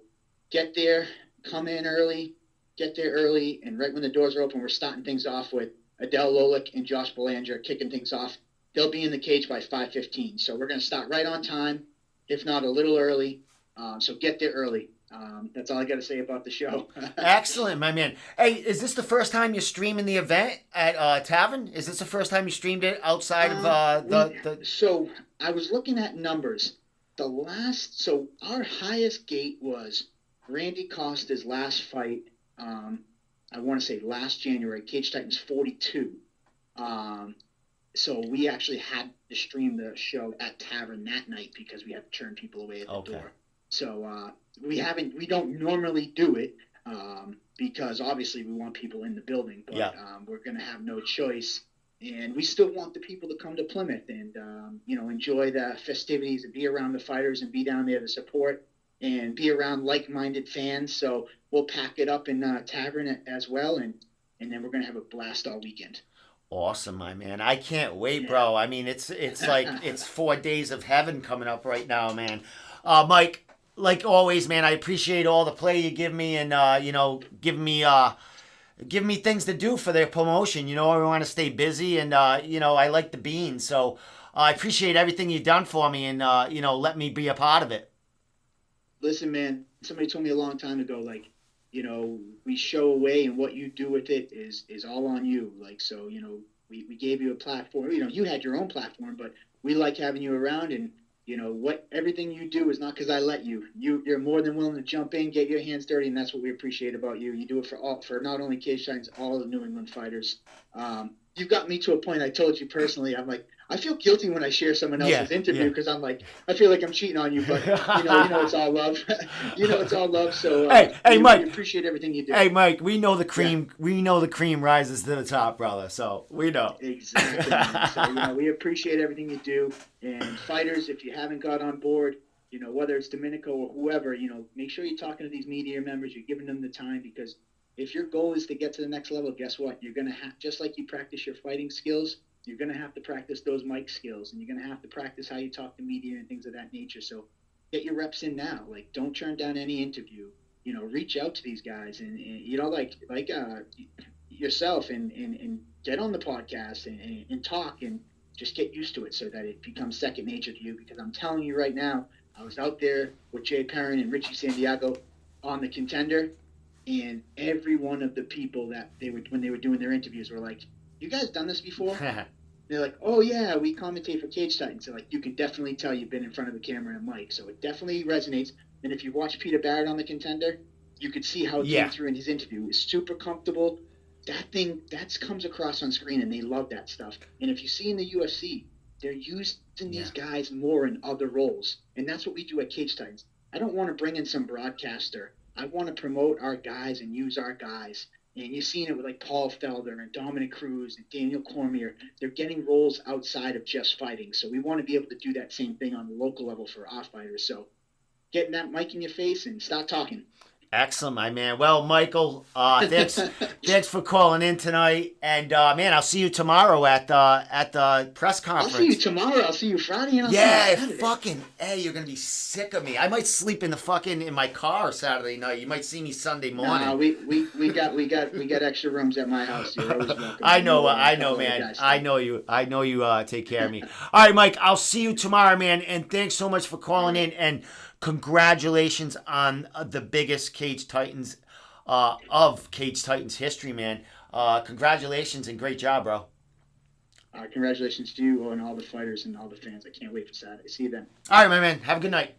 get there, come in early, get there early, and right when the doors are open, we're starting things off with Adele Lolik and Josh Belanger kicking things off. They'll be in the cage by 5:15. So we're going to start right on time, if not a little early. So get there early. That's all I got to say about the show. Excellent, my man. Hey, is this the first time you're streaming the event at Tavern? Is this the first time you streamed it outside of the? So I was looking at numbers. So our highest gate was Randy Costa's last fight. I want to say last January, Cage Titans 42. So we actually had to stream the show at Tavern that night because we had to turn people away at the door. So we don't normally do it because obviously we want people in the building, but we're going to have no choice. And we still want the people to come to Plymouth and, enjoy the festivities and be around the fighters and be down there to support and be around like-minded fans. So we'll pack it up in Tavern as well. And then we're going to have a blast all weekend. Awesome, my man. I can't wait, bro. I mean, it's like it's 4 days of heaven coming up right now, man. Mike, like always, man, I appreciate all the play you give me and, give me things to do for their promotion. I want to stay busy and, I like the beans. So I appreciate everything you've done for me and, let me be a part of it. Listen, man, somebody told me a long time ago, like, we show away and what you do with it is all on you. Like, so, we gave you a platform, you had your own platform, but we like having you around and, everything you do is not because I let you. You're more than willing to jump in, get your hands dirty, and that's what we appreciate about you. You do it for not only Cage Titans, all the New England fighters. You've got me to a point. I told you personally. I'm like, I feel guilty when I share someone else's interview because I'm like, I feel like I'm cheating on you, but it's all love. It's all love. So hey, Mike, we appreciate everything you do. Hey, Mike, we know the cream. Yeah. We know the cream rises to the top, brother. So we know exactly. So we appreciate everything you do. And fighters, if you haven't got on board, whether it's Domenico or whoever, make sure you're talking to these media members. You're giving them the time because if your goal is to get to the next level, guess what? You're gonna have, just like you practice your fighting skills, you're gonna have to practice those mic skills, and you're gonna have to practice how you talk to media and things of that nature. So get your reps in now. Like, don't turn down any interview. Reach out to these guys and yourself and get on the podcast and talk and just get used to it so that it becomes second nature to you. Because I'm telling you right now, I was out there with Jay Perrin and Richie Santiago on the Contender, and every one of the people that when they were doing their interviews were like, "You guys done this before?" They're like, "Oh yeah, we commentate for Cage Titans." So like, you can definitely tell you've been in front of the camera and a mic, so it definitely resonates. And if you watch Peter Barrett on the Contender, you could see how it came through in his interview. It's super comfortable. That comes across on screen, and they love that stuff. And if you see in the UFC, they're using these guys more in other roles, and that's what we do at Cage Titans. I don't want to bring in some broadcaster. I want to promote our guys and use our guys. And you've seen it with like Paul Felder and Dominic Cruz and Daniel Cormier. They're getting roles outside of just fighting. So we want to be able to do that same thing on the local level for our fighters. So getting that mic in your face and start talking. Excellent, my man. Well, Michael, thanks for calling in tonight, and man, I'll see you tomorrow at the press I'll conference. see you tomorrow. I'll see you Friday, and I'll see you Saturday. Fucking, hey, you're gonna be sick of me. I might sleep in my car Saturday night. You might see me Sunday morning. Nah, we got extra rooms at my house. You're always welcome. I know, man. I know you take care of me. All right, Mike. I'll see you tomorrow, man. And thanks so much for calling in. And congratulations on the biggest Cage Titans of Cage Titans history, man. Congratulations and great job, bro. Congratulations to you and all the fighters and all the fans. I can't wait for Saturday. See you then. All right, my man. Have a good night.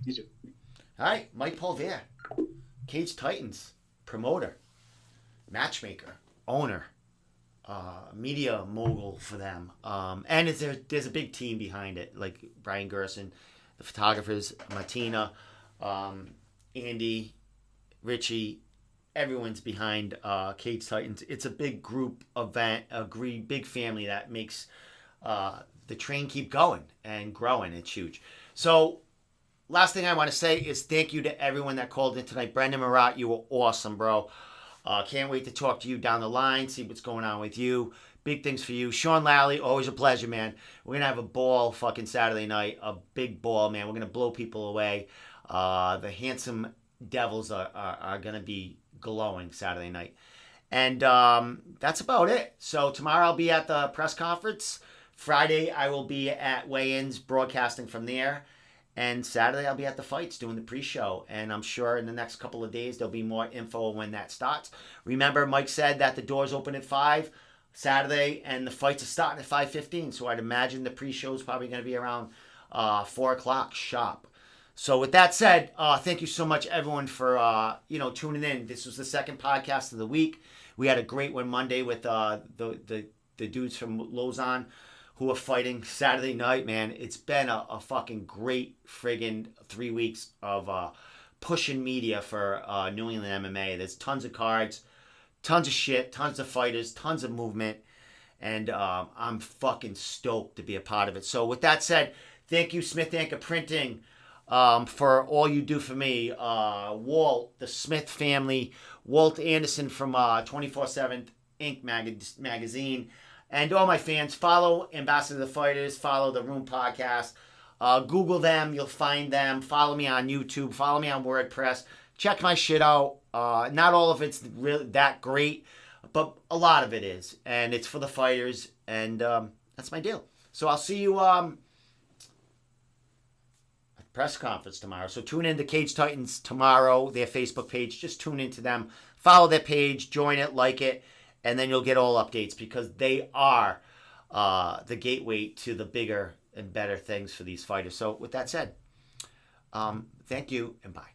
You too. All right, Mike Polvere, Cage Titans promoter, matchmaker, owner, media mogul for them, and there's a big team behind it, like Brian Gerson, the photographers, Martina, Andy, Richie, everyone's behind Cage Titans. It's a big group event, big family that makes the train keep going and growing. It's huge. So last thing I want to say is thank you to everyone that called in tonight. Brendon Marotte, you were awesome, bro. Can't wait to talk to you down the line, see what's going on with you. Big things for you. Sean Lally, always a pleasure, man. We're going to have a ball fucking Saturday night. A big ball, man. We're going to blow people away. The handsome devils are going to be glowing Saturday night. And that's about it. So tomorrow I'll be at the press conference. Friday I will be at weigh-ins broadcasting from there. And Saturday I'll be at the fights doing the pre-show. And I'm sure in the next couple of days there'll be more info when that starts. Remember, Mike said that the doors open at 5 Saturday and the fights are starting at 5:15. So I'd imagine the pre-show is probably going to be around 4 o'clock sharp. So with that said, thank you so much everyone for tuning in. This was the second podcast of the week. We had a great one Monday with the dudes from Lausanne who are fighting Saturday night, man. It's been a fucking great friggin' 3 weeks of pushing media for New England MMA. There's tons of cards, tons of shit, tons of fighters, tons of movement, and I'm fucking stoked to be a part of it. So with that said, thank you, Smith Anchor Printing, for all you do for me. Walt, the Smith family, Walt Anderson from 24/7 Inc. magazine, and all my fans. Follow Ambassador of the Fighters, follow the Room Podcast, Google them, you'll find them. Follow me on YouTube, follow me on WordPress. Check my shit out. Not all of it's really that great, but a lot of it is, and it's for the fighters, and that's my deal. So I'll see you at the press conference tomorrow. So tune in to Cage Titans tomorrow, their Facebook page. Just tune into them, follow their page, join it, like it, and then you'll get all updates because they are the gateway to the bigger and better things for these fighters. So with that said, thank you and bye.